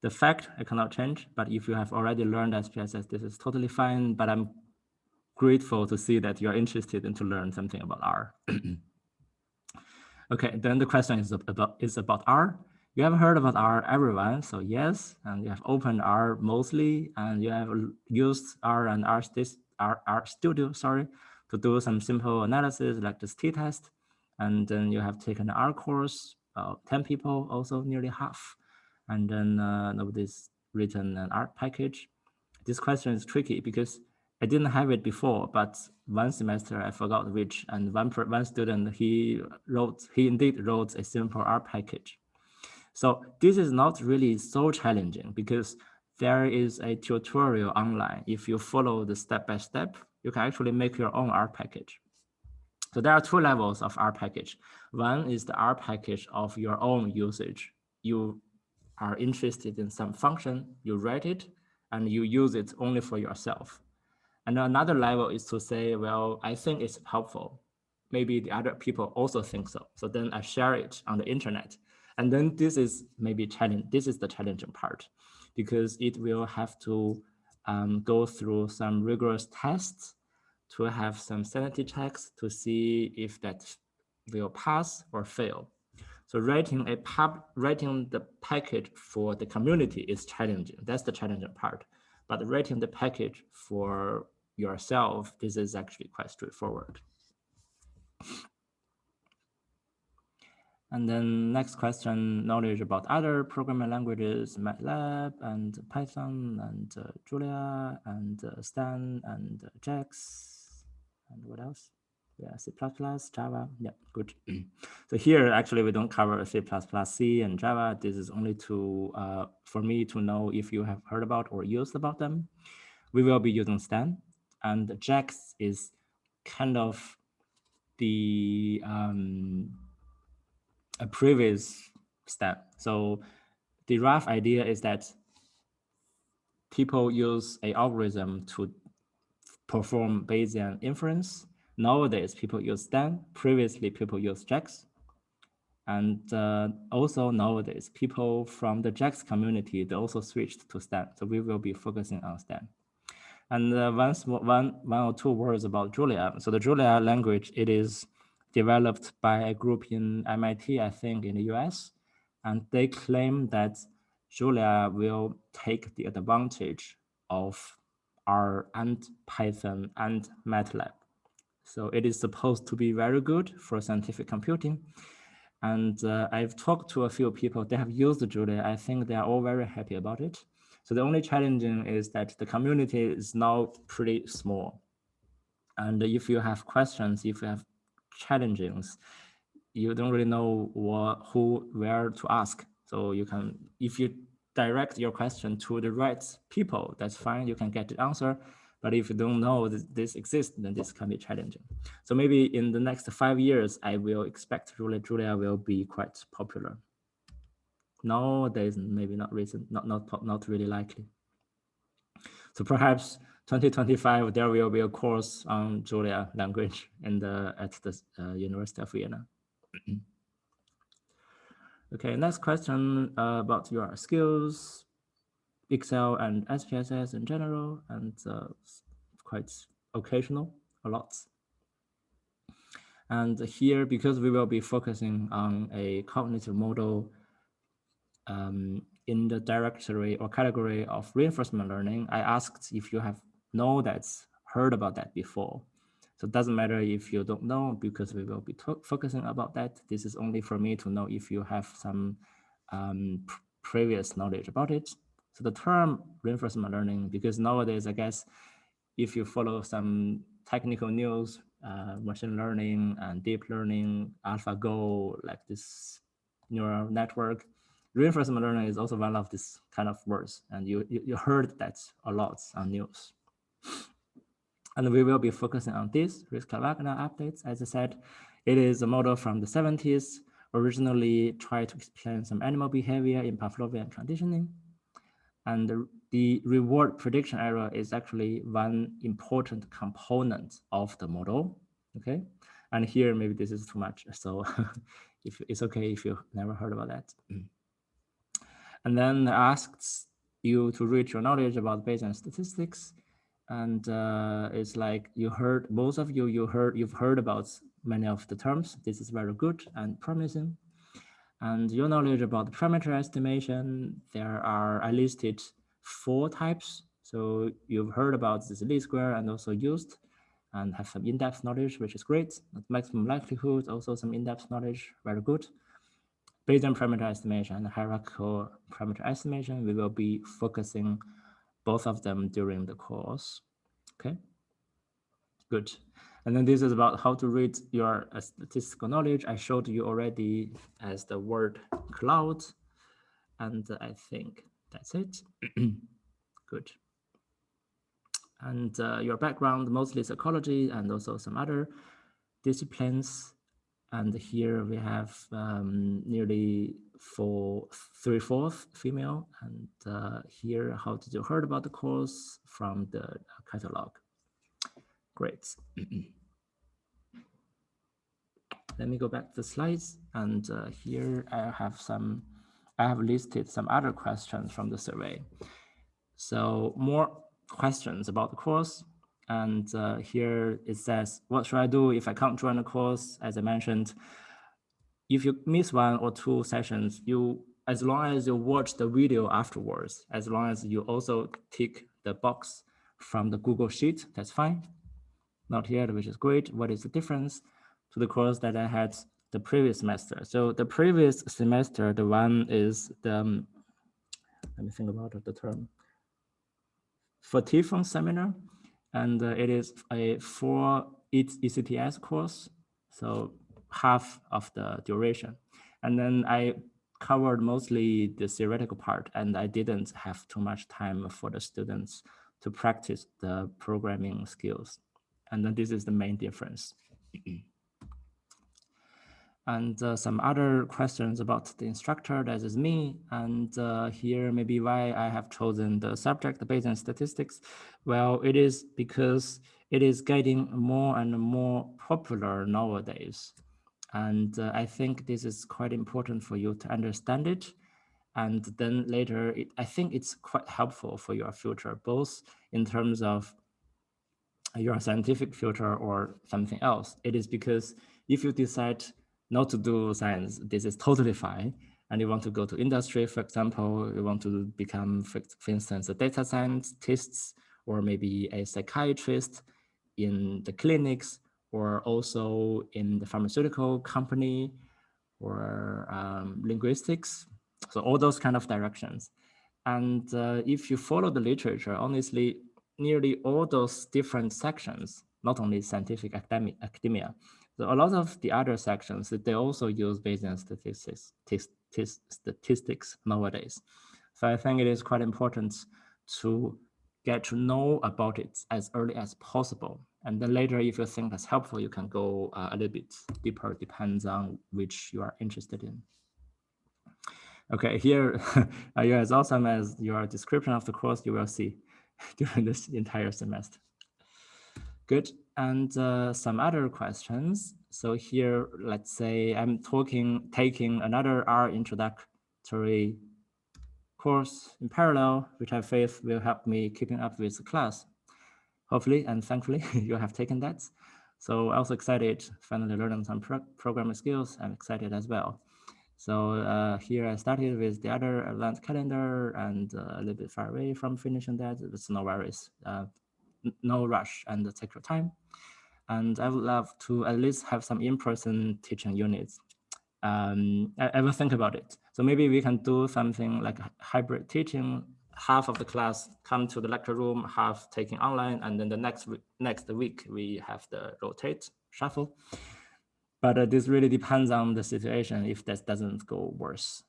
The fact I cannot change, but if you have already learned SPSS, this is totally fine, but I'm grateful to see that you're interested in to learn something about R. Okay, then the question is about R. You have heard about R, everyone, so yes, and you have opened R mostly, and you have used R and R Studio, sorry, to do some simple analysis like this t-test, and then you have taken an R course, 10 people, also nearly half, and then nobody's written an R package. This question is tricky because I didn't have it before, but one semester I forgot which, and one student, he indeed wrote a simple R package. So this is not really so challenging because there is a tutorial online. If you follow the step-by-step, you can actually make your own R package. So there are two levels of R package. One is the R package of your own usage. You are interested in some function, you write it, and you use it only for yourself. And another level is to say, well, I think it's helpful. Maybe the other people also think so. So then I share it on the internet. And then this is maybe challenge. This is the challenging part, because it will have to go through some rigorous tests to have some sanity checks to see if that will pass or fail. So writing the package for the community is challenging. That's the challenging part. But writing the package for yourself, this is actually quite straightforward. And then next question, knowledge about other programming languages, MATLAB and Python and Julia and Stan and JAX and what else? Yeah, C++, Java, yeah, good. So here, actually, we don't cover C++, C, and Java. This is only for me to know if you have heard about or used about them. We will be using Stan, and JAX is kind of the a previous step. So the rough idea is that people use an algorithm to perform Bayesian inference. Nowadays, people use Stan. Previously, people use JAX. And also nowadays, people from the JAX community, they also switched to Stan. So we will be focusing on Stan. And one or two words about Julia. So the Julia language, it is developed by a group in MIT, I think in the US. And they claim that Julia will take the advantage of R and Python and MATLAB. So it is supposed to be very good for scientific computing. And I've talked to a few people that have used Julia. I think they are all very happy about it. So the only challenging is that the community is now pretty small. And if you have questions, if you have challenges, you don't really know where to ask. So you can, if you direct your question to the right people, that's fine, you can get the answer. But if you don't know this exists, then this can be challenging. So maybe in the next 5 years, I will expect Julia will be quite popular. Nowadays, maybe not recent, not really likely. So perhaps 2025, there will be a course on Julia language at the University of Vienna. Okay, next question about your skills, Excel and SPSS in general, and quite occasional, a lot. And here, because we will be focusing on a cognitive model in the directory or category of reinforcement learning, I asked if you have heard about that before. So it doesn't matter if you don't know, because we will be focusing about that. This is only for me to know if you have some previous knowledge about it. So the term reinforcement learning, because nowadays, I guess, if you follow some technical news, machine learning and deep learning, AlphaGo, like this neural network. Reinforcement learning is also one of this kind of words, and you heard that a lot on news. And we will be focusing on this risk-Wagner updates. As I said, it is a model from the 70s, originally tried to explain some animal behavior in Pavlovian conditioning. And the reward prediction error is actually one important component of the model, okay? And here, maybe this is too much, so if it's okay if you never heard about that. And then asks you to reach your knowledge about Bayesian statistics. And it's like you heard, most of you, you've heard about many of the terms. This is very good and promising. And your knowledge about parameter estimation, I listed 4 types. So you've heard about this least square and also used, and have some in-depth knowledge, which is great. Maximum likelihood, also some in-depth knowledge, very good. Bayesian parameter estimation and hierarchical parameter estimation, we will be focusing both of them during the course. Okay, good. And then this is about how to read your statistical knowledge. I showed you already as the word cloud, and I think that's it. Good. And your background, mostly psychology and also some other disciplines. And here we have nearly 3/4 female. And here, how did you heard about the course from the catalog? Great. Let me go back to the slides. And here I have listed some other questions from the survey. So more questions about the course. And here it says, what should I do if I can't join the course? As I mentioned, if you miss 1 or 2 sessions, as long as you watch the video afterwards, as long as you also tick the box from the Google Sheet, that's fine. Not here, which is great. What is the difference to the course that I had the previous semester? So the previous semester, the one is the, let me think about the term, Vertiefung seminar, and it is a 4 ECTS course, so half of the duration. And then I covered mostly the theoretical part, and I didn't have too much time for the students to practice the programming skills. And then this is the main difference. And some other questions about the instructor, that is me. And here maybe why I have chosen the subject, the Bayesian statistics. Well, it is because it is getting more and more popular nowadays. And I think this is quite important for you to understand it. And then later, I think it's quite helpful for your future, both in terms of your scientific future or something else. It is because if you decide not to do science, this is totally fine. And you want to go to industry, for example, you want to become, for instance, a data scientist or maybe a psychiatrist in the clinics or also in the pharmaceutical company or linguistics. So all those kind of directions. And if you follow the literature, honestly, nearly all those different sections, not only scientific academia, so a lot of the other sections, they also use Bayesian statistics nowadays. So I think it is quite important to get to know about it as early as possible. And then later, if you think that's helpful, you can go a little bit deeper, depends on which you are interested in. Okay, here, you're as awesome as your description of the course you will see during this entire semester. Good, and some other questions. So here, let's say I'm taking another R introductory course in parallel, which I faith will help me keeping up with the class. Hopefully, and thankfully, you have taken that. So I'm also excited, finally learning some programming skills. I'm excited as well. So here I started with the other advanced calendar and a little bit far away from finishing that. It's no worries, no rush, and take your time. And I would love to at least have some in-person teaching units. I will think about it. So maybe we can do something like hybrid teaching half of the class come to the lecture room, half taking online, and then the next week we have the rotate shuffle. But this really depends on the situation if that doesn't go worse.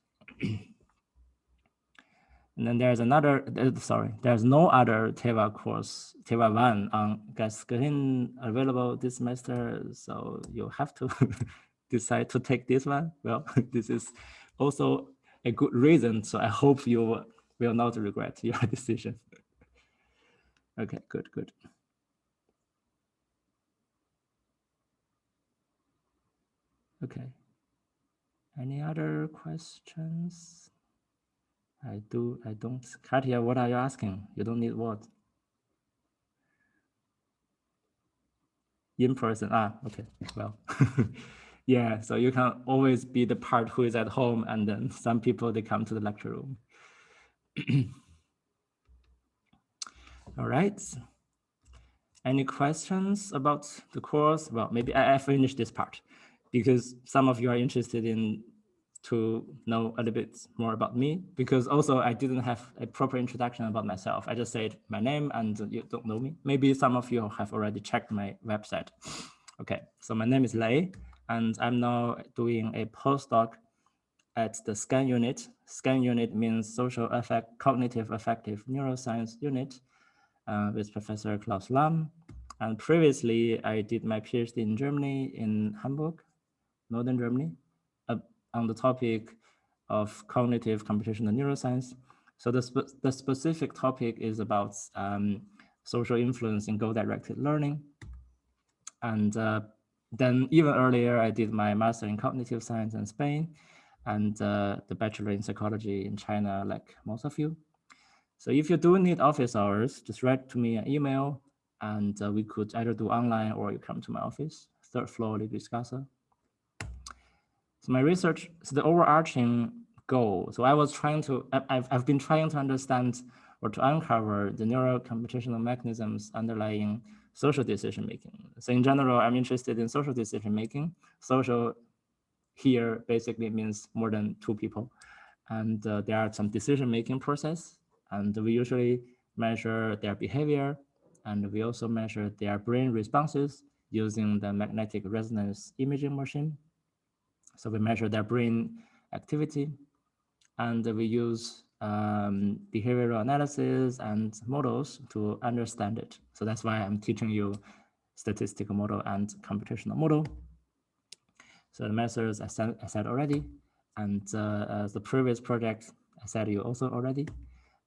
And then there's another, there's no other TEWA course, TEWA 1 on gas screen available this semester. So you have to decide to take this one. Well, this is also a good reason. So I hope you will not regret your decision. Okay, good. Okay. Any other questions? I don't. Katya, what are you asking? You don't need what? In person. Okay. Well, yeah. So you can always be the part who is at home, and then some people they come to the lecture room. All right. Any questions about the course? Well, maybe I finished this part because some of you are interested in to know a little bit more about me, because also I didn't have a proper introduction about myself. I just said my name and you don't know me. Maybe some of you have already checked my website. Okay, so my name is Lei, and I'm now doing a postdoc at the SCAN unit. SCAN unit means Social Cognitive Affective Neuroscience unit with Professor Klaus Lam. And previously, I did my PhD in Germany, in Hamburg, Northern Germany, on the topic of cognitive computational neuroscience. So the specific topic is about social influence in goal-directed learning. And then even earlier, I did my master in cognitive science in Spain and the bachelor in psychology in China, like most of you. So if you do need office hours, just write to me an email and we could either do online or you come to my office, third floor, Libris Casa. So my research, so the overarching goal, so I was trying to, I've been trying to understand or to uncover the neurocomputational mechanisms underlying social decision-making. So in general, I'm interested in social decision-making. Social here basically means more than two people. And there are some decision-making process, and we usually measure their behavior, and we also measure their brain responses using the magnetic resonance imaging machine. So we measure their brain activity, and we use behavioral analysis and models to understand it. So that's why I'm teaching you statistical model and computational model. So the methods I said already, and the previous project I said you also already,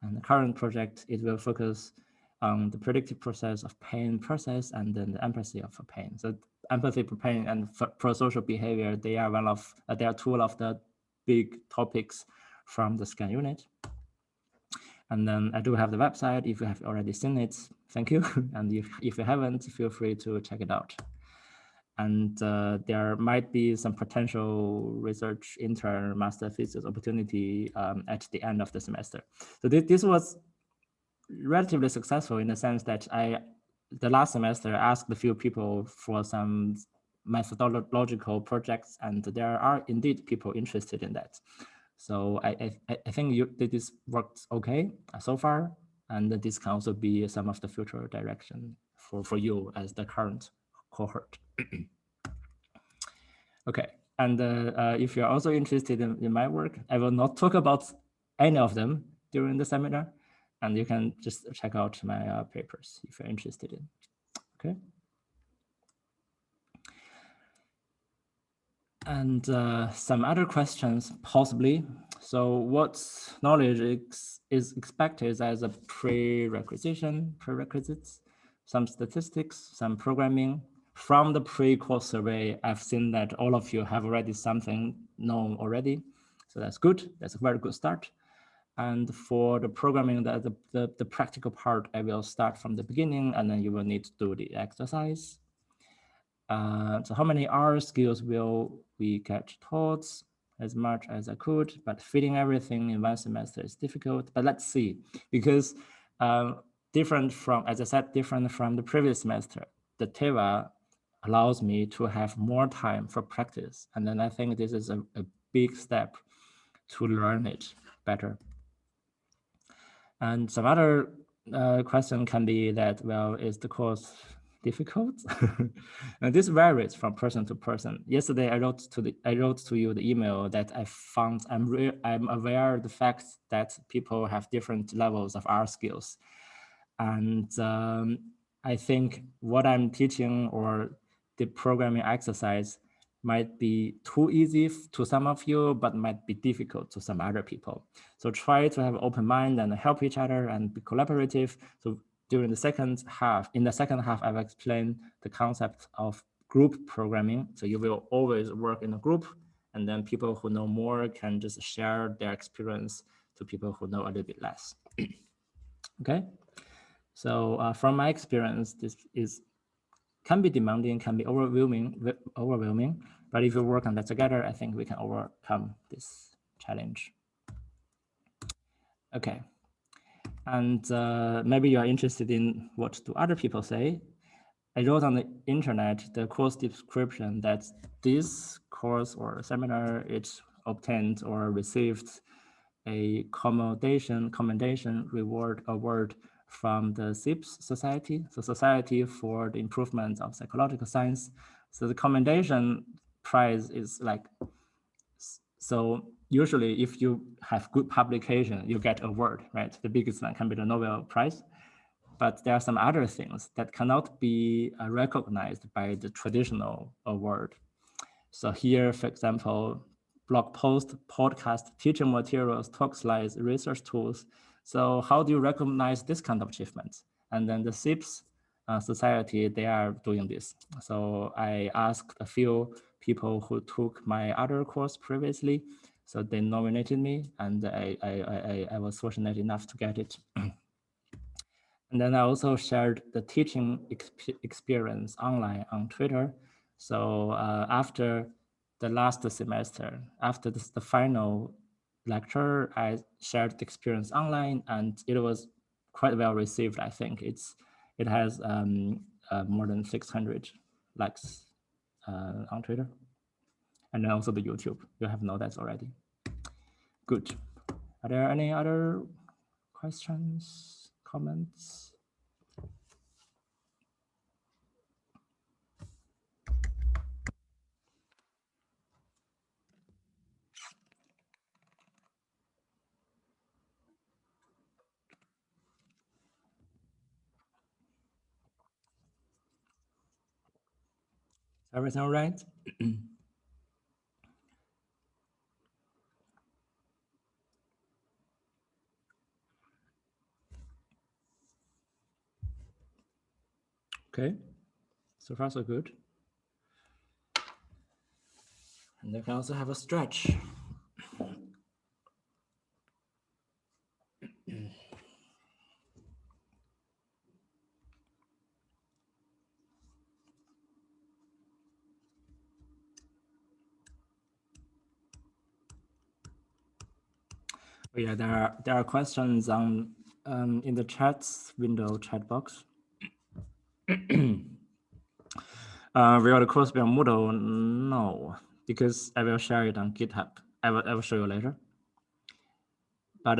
and the current project, it will focus on the predictive process of pain process and then the empathy of pain. So empathy for pain and pro-social behavior, they are they are two of the big topics from the SCAN unit. And then I do have the website. If you have already seen it, thank you. And if you haven't, feel free to check it out. And there might be some potential research intern master thesis opportunity at the end of the semester. So this was relatively successful in the sense that the last semester asked a few people for some methodological projects, and there are indeed people interested in that. So I think this worked okay so far, and this can also be some of the future direction for you as the current cohort. Okay, and if you're also interested in my work, I will not talk about any of them during the seminar, and you can just check out my papers if you're interested in, okay? And some other questions, possibly. So what knowledge is expected as a prerequisites, some statistics, some programming. From the pre-course survey, I've seen that all of you have already something known already. So that's good. That's a very good start. And for the programming, the practical part, I will start from the beginning, and then you will need to do the exercise. So how many R skills will we get taught? As much as I could, but fitting everything in one semester is difficult. But let's see, because different from, as I said, different from the previous semester, the TEWA allows me to have more time for practice. And then I think this is a big step to learn it better. And some other question can be that, well, is the course difficult? And this varies from person to person. Yesterday, I wrote to you the email that I found I'm aware of the fact that people have different levels of R skills. And I think what I'm teaching or the programming exercise might be too easy to some of you, but might be difficult to some other people. So try to have an open mind and help each other and be collaborative. So during the second half, I've explained the concept of group programming. So you will always work in a group, and then people who know more can just share their experience to people who know a little bit less. Okay. So from my experience, this can be demanding, can be overwhelming. But if you work on that together, I think we can overcome this challenge. Okay. And maybe you are interested in what do other people say. I wrote on the internet the course description that this course or seminar is obtained or received a commendation reward award from the SIPS Society, the Society for the Improvement of Psychological Science. So the commendation prize is like, so usually if you have good publication, you get award, right? The biggest one can be the Nobel Prize. But there are some other things that cannot be recognized by the traditional award. So here, for example, blog post, podcast, teaching materials, talk slides, research tools. So how do you recognize this kind of achievements? And then the SIPS society, they are doing this. So I asked a few people who took my other course previously. So they nominated me, and I was fortunate enough to get it. And then I also shared the teaching experience online on Twitter. So after the last semester, after the final lecture, I shared the experience online, and it was quite well received. I think it has more than 600 likes on Twitter, and then also the YouTube. You have know that already. Good. Are there any other questions, comments? Everything all right? Okay, so far so good. And they can also have a stretch. Oh, yeah, there are questions on in the chats window chat box. Will the course be on Moodle? No, because I will share it on GitHub. I will show you later. But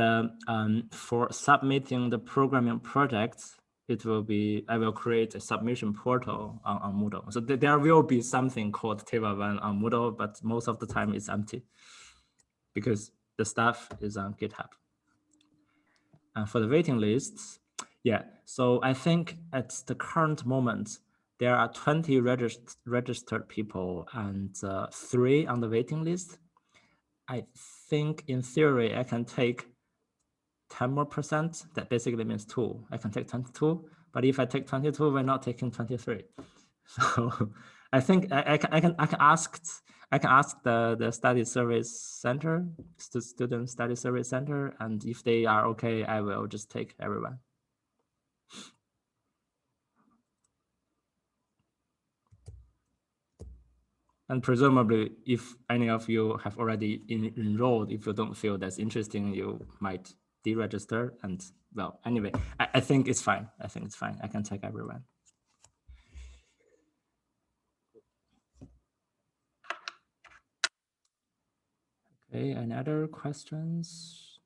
for submitting the programming projects, it will be, I will create a submission portal on Moodle. So there will be something called TEWA 1 on Moodle, but most of the time it's empty because the stuff is on GitHub. And for the waiting lists, yeah, so I think at the current moment, there are 20 registered people and 3 on the waiting list. I think in theory, I can take 10 more percent. That basically means 2. I can take 22, but if I take 22, we're not taking 23. So I think I can ask the study service center, student study service center, and if they are okay, I will just take everyone. And presumably, if any of you have already enrolled, if you don't feel that's interesting, you might deregister. And well, anyway, I think it's fine. I think it's fine. I can take everyone. Okay, any other questions?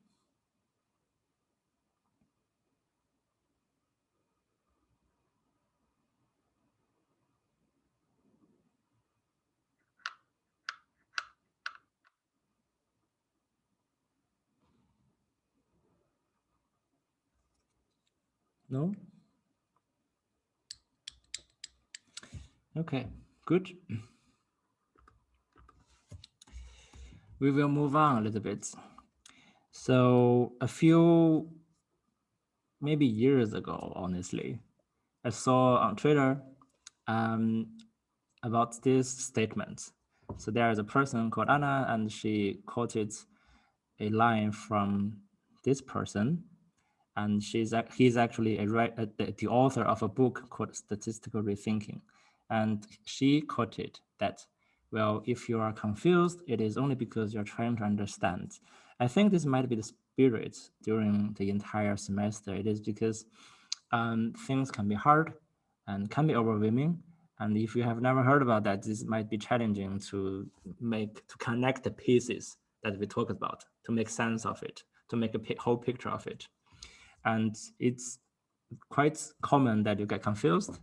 No? Okay, good. We will move on a little bit. So a few, maybe years ago, honestly, I saw on Twitter about this statement. So there is a person called Anna, and she quoted a line from this person, and he's actually the author of a book called Statistical Rethinking, and she quoted that, well, if you are confused, it is only because you're trying to understand. I think this might be the spirit during the entire semester. It is because things can be hard and can be overwhelming. And if you have never heard about that, this might be challenging to connect the pieces that we talked about, to make sense of it, to make a whole picture of it. And it's quite common that you get confused,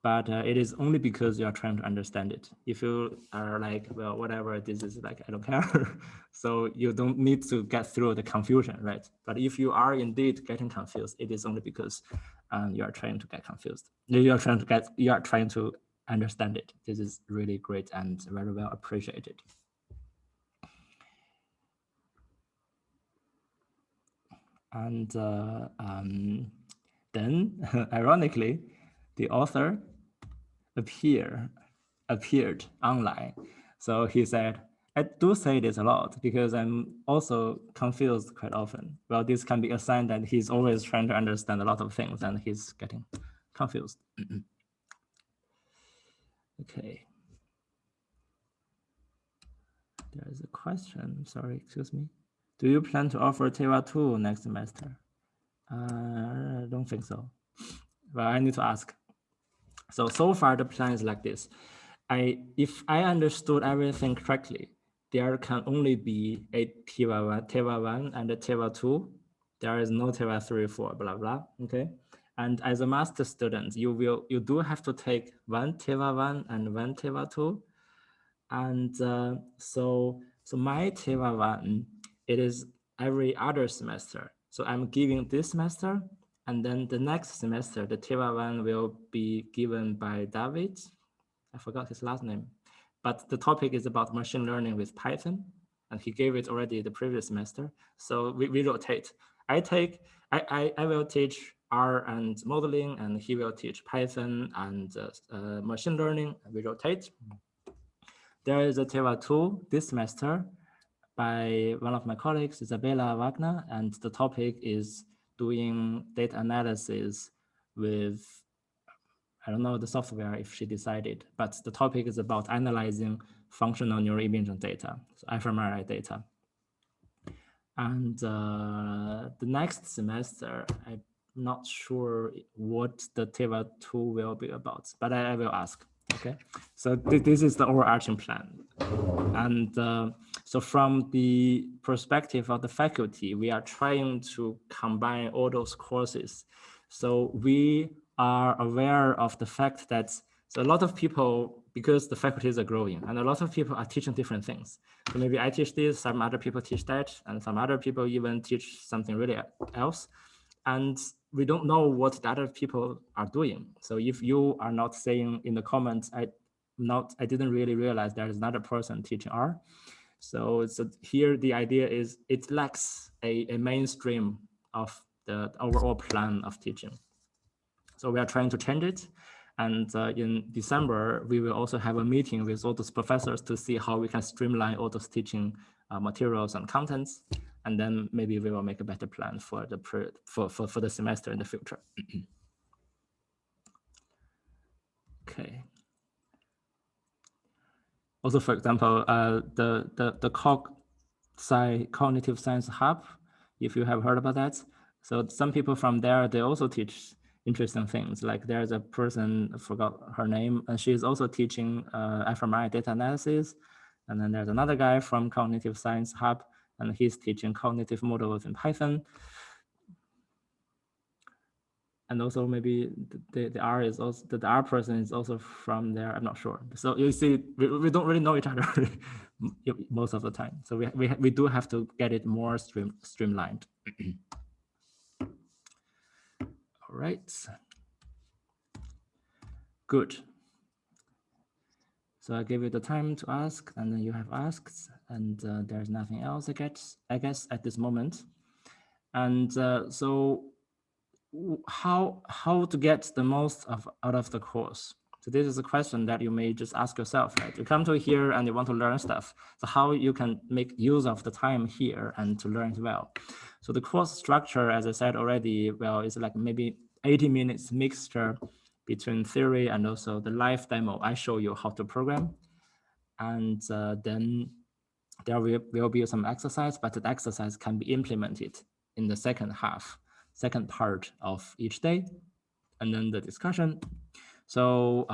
but it is only because you are trying to understand it. If you are like, well, whatever, this is like, I don't care. So you don't need to get through the confusion, right? But if you are indeed getting confused, it is only because you are trying to get confused. You are trying to understand it. This is really great and very well appreciated. And then, ironically, the author appeared online. So he said, I do say this a lot because I'm also confused quite often. Well, this can be a sign that he's always trying to understand a lot of things and he's getting confused. Okay. There is a question, sorry, excuse me. Do you plan to offer TEWA 2 next semester? I don't think so. Well, I need to ask. So far the plan is like this. If I understood everything correctly, there can only be a TEWA 1 and a TEWA 2. There is no TEWA 3, 4, blah, blah, okay? And as a master student, you do have to take one TEWA 1 and one TEWA 2. And so my TEWA 1, it is every other semester. So I'm giving this semester, and then the next semester, the TEWA 1 will be given by David. I forgot his last name, but the topic is about machine learning with Python, and he gave it already the previous semester. So we rotate. I will teach R and modeling, and he will teach Python and machine learning. We rotate. There is a TEWA 2 this semester by one of my colleagues, Isabella Wagner, and the topic is doing data analysis with, I don't know the software if she decided, but the topic is about analyzing functional neural imaging data, so fMRI data. And the next semester, I'm not sure what the TEWA 2 will be about, but I will ask. Okay, so this is the overarching plan. And so from the perspective of the faculty, we are trying to combine all those courses. So we are aware of the fact that so a lot of people, because the faculties are growing and a lot of people are teaching different things. So maybe I teach this, some other people teach that, and some other people even teach something really else. And we don't know what the other people are doing. So if you are not saying in the comments, I didn't really realize there's another person teaching R. So here the idea is it lacks a mainstream of the overall plan of teaching. So we are trying to change it. And in December, we will also have a meeting with all those professors to see how we can streamline all those teaching materials and contents. And then maybe we will make a better plan for the semester in the future. Okay. Also, for example, the Cognitive Science Hub, if you have heard about that. So some people from there, they also teach interesting things. Like there's a person, I forgot her name, and she's also teaching fMRI data analysis. And then there's another guy from Cognitive Science Hub, and he's teaching cognitive models in Python. And also maybe the R is also the R person is also from there. I'm not sure. So you see, we don't really know each other most of the time. So we do have to get it more streamlined. All right. Good. So I give you the time to ask, and then you have asked, and there's nothing else, I guess at this moment. And so how to get the most out of the course? So this is a question that you may just ask yourself, right? You come to here and you want to learn stuff. So how you can make use of the time here and to learn it well. So the course structure, as I said already, well, is like maybe 80 minutes mixture between theory and also the live demo. I show you how to program. And then there will be some exercise, but the exercise can be implemented in the second part of each day, and then the discussion. So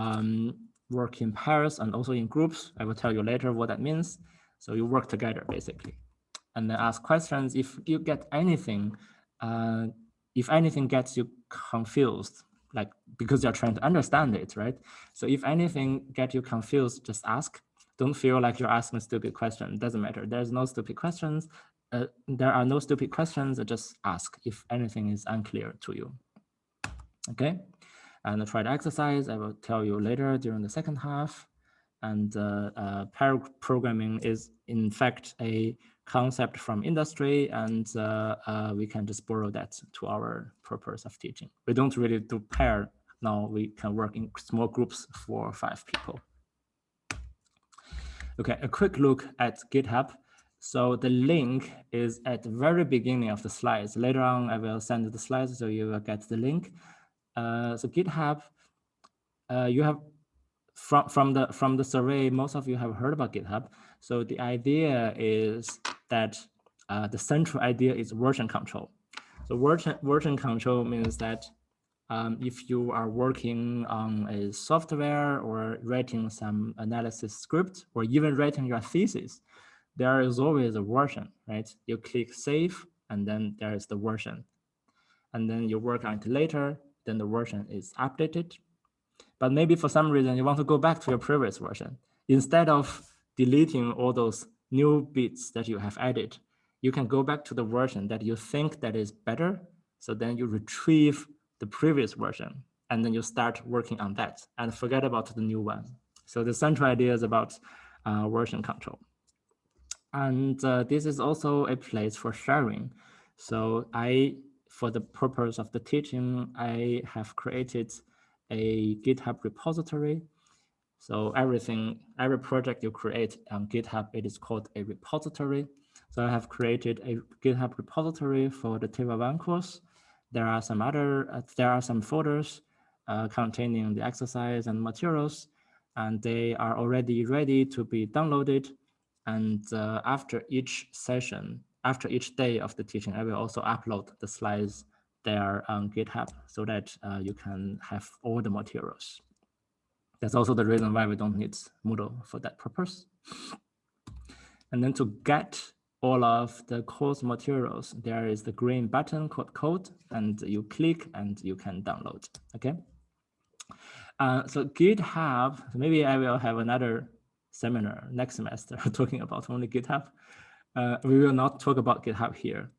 work in pairs and also in groups. I will tell you later what that means. So you work together basically, and then ask questions. If you get anything, if anything gets you confused, like because you're trying to understand it, right? So if anything gets you confused, just ask. Don't feel like you're asking a stupid question. It doesn't matter. There's no stupid questions. There are no stupid questions. Just ask if anything is unclear to you. Okay. And try the exercise. I will tell you later during the second half. And pair programming is in fact a concept from industry, and we can just borrow that to our purpose of teaching. We don't really do pair now. We can work in small groups for 5 people. Okay, a quick look at GitHub. So the link is at the very beginning of the slides. Later on, I will send the slides so you will get the link. So GitHub, you have from the survey, most of you have heard about GitHub. So the idea is that the central idea is version control. So version control means that if you are working on a software or writing some analysis script or even writing your thesis, there is always a version, right? You click save and then there is the version. And then you work on it later, then the version is updated. But maybe for some reason you want to go back to your previous version. Instead of deleting all those new bits that you have added, you can go back to the version that you think that is better. So then you retrieve the previous version and then you start working on that and forget about the new one. So the central idea is about version control. And this is also a place for sharing. So for the purpose of the teaching, I have created a GitHub repository. So every project you create on GitHub, it is called a repository. So I have created a GitHub repository for the TEWA 1 course. There are some folders containing the exercise and materials, and they are already ready to be downloaded. And after each session, after each day of the teaching, I will also upload the slides there on GitHub so that you can have all the materials. That's also the reason why we don't need Moodle for that purpose. And then to get all of the course materials, there is the green button called code, and you click and you can download, okay? So GitHub, maybe I will have another seminar next semester talking about only GitHub. We will not talk about GitHub here.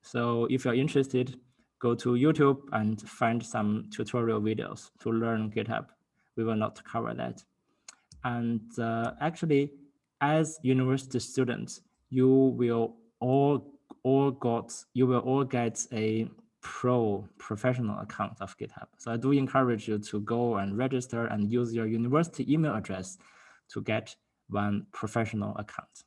So if you're interested, go to YouTube and find some tutorial videos to learn GitHub. We will not cover that. And actually, as university students, you will all get a professional account of GitHub. So I do encourage you to go and register and use your university email address to get one professional account.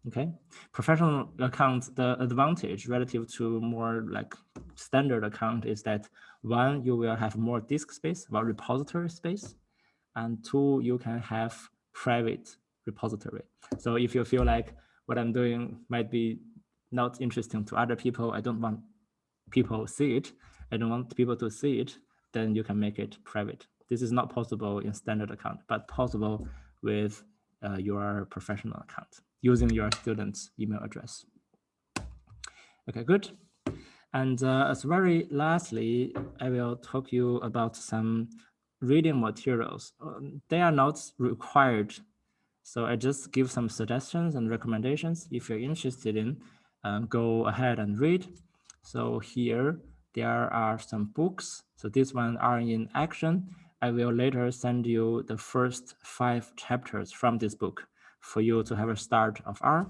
Okay, professional account, the advantage relative to more like standard account is that one, you will have more disk space, more repository space, and two, you can have private repository. So if you feel like what I'm doing might be not interesting to other people, I don't want people see it, I don't want people to see it, then you can make it private. This is not possible in standard account, but possible with your professional account using your student's email address. Okay, good. And as very lastly, I will talk you about some reading materials. They are not required. So I just give some suggestions and recommendations. If you're interested in, go ahead and read. So here, there are some books. So this one are in action. I will later send you the first 5 chapters from this book for you to have a start of R.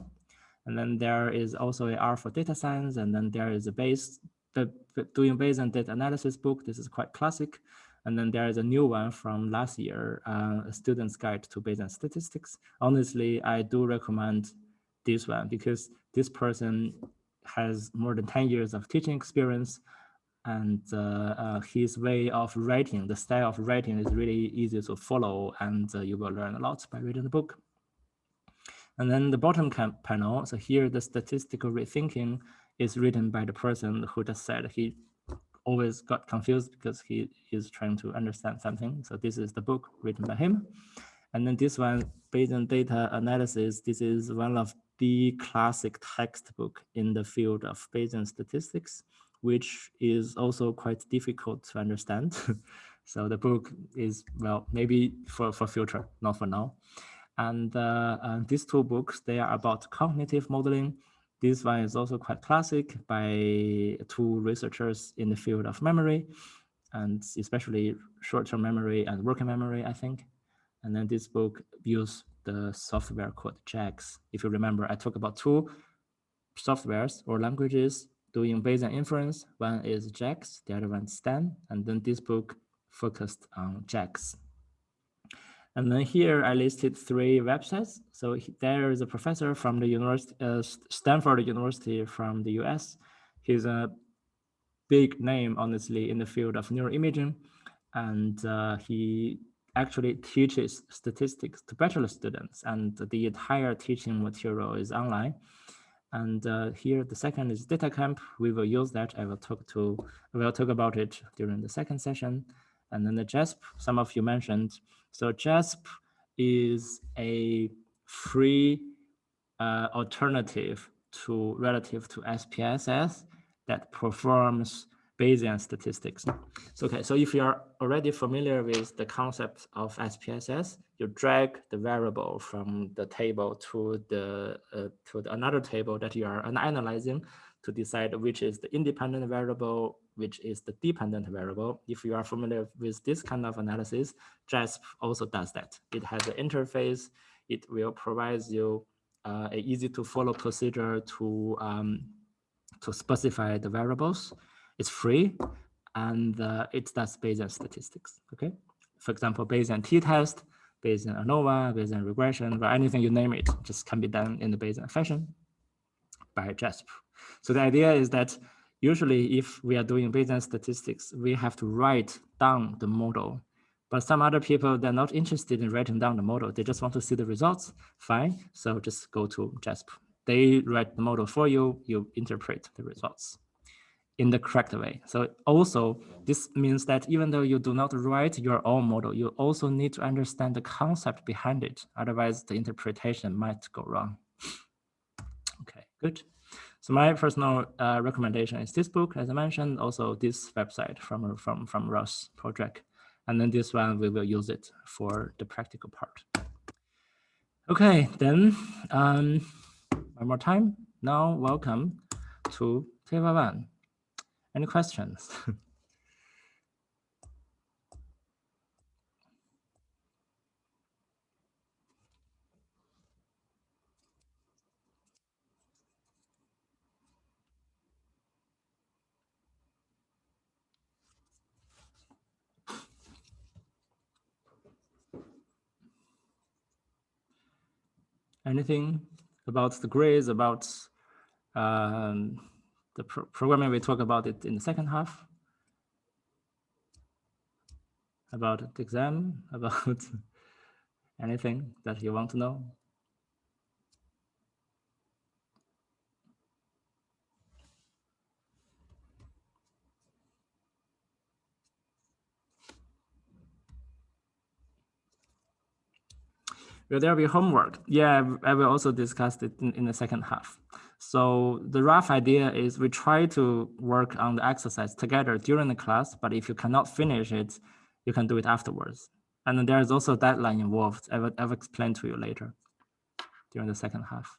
And then there is also a R for data science. And then there is a doing Bayesian data analysis book. This is quite classic. And then there is a new one from last year, a student's guide to Bayesian statistics. Honestly, I do recommend this one because this person has more than 10 years of teaching experience, and his way of writing, the style of writing is really easy to follow, and you will learn a lot by reading the book. And then the bottom panel, so here the statistical rethinking is written by the person who just said he always got confused because he is trying to understand something. So this is the book written by him. And then this one, Bayesian data analysis, this is one of the classic textbook in the field of Bayesian statistics, which is also quite difficult to understand. So the book is, well, maybe for future, not for now. And these 2 books, they are about cognitive modeling. This one is also quite classic by 2 researchers in the field of memory, and especially short-term memory and working memory, I think. And then this book uses the software called JAX. If you remember, I talked about 2 softwares or languages doing Bayesian inference. One is JAX, the other one is STAN. And then this book focused on JAX. And then here I listed 3 websites. So there is a professor from the university, Stanford University from the US. He's a big name, honestly, in the field of neuroimaging. And he actually teaches statistics to bachelor students, and the entire teaching material is online. And here the second is DataCamp. We will use that. I will talk about it during the second session. And then the JASP, some of you mentioned. So JASP is a free alternative relative to SPSS that performs Bayesian statistics. So, okay, so if you are already familiar with the concept of SPSS, you drag the variable from the table to another table that you are analyzing to decide which is the independent variable, which is the dependent variable. If you are familiar with this kind of analysis, JASP also does that. It has an interface. It will provide you an easy to follow procedure to specify the variables. It's free, and it does Bayesian statistics, okay? For example, Bayesian t-test, Bayesian ANOVA, Bayesian regression, or anything you name it, just can be done in the Bayesian fashion by JASP. So the idea is that usually if we are doing Bayesian statistics, we have to write down the model. But some other people, they're not interested in writing down the model. They just want to see the results. Fine. So just go to JASP. They write the model for you. You interpret the results in the correct way. So also, this means that even though you do not write your own model, you also need to understand the concept behind it. Otherwise, the interpretation might go wrong. Okay, good. So my personal recommendation is this book, as I mentioned, also this website from Ross project. And then this one, we will use it for the practical part. Okay, then one more time. Now, welcome to TEWA 1. Any questions? Anything about the grades, about the programming? We talk about it in the second half. About the exam, about anything that you want to know. Will there be homework? Yeah, I will also discuss it in the second half. So the rough idea is we try to work on the exercise together during the class, but if you cannot finish it, you can do it afterwards. And then there is also a deadline involved. I will explain to you later during the second half.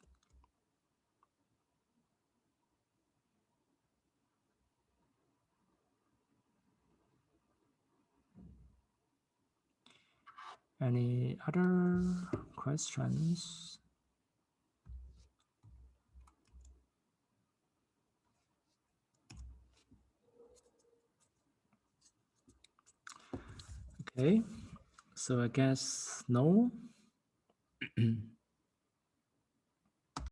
Any other questions? Okay, so I guess no.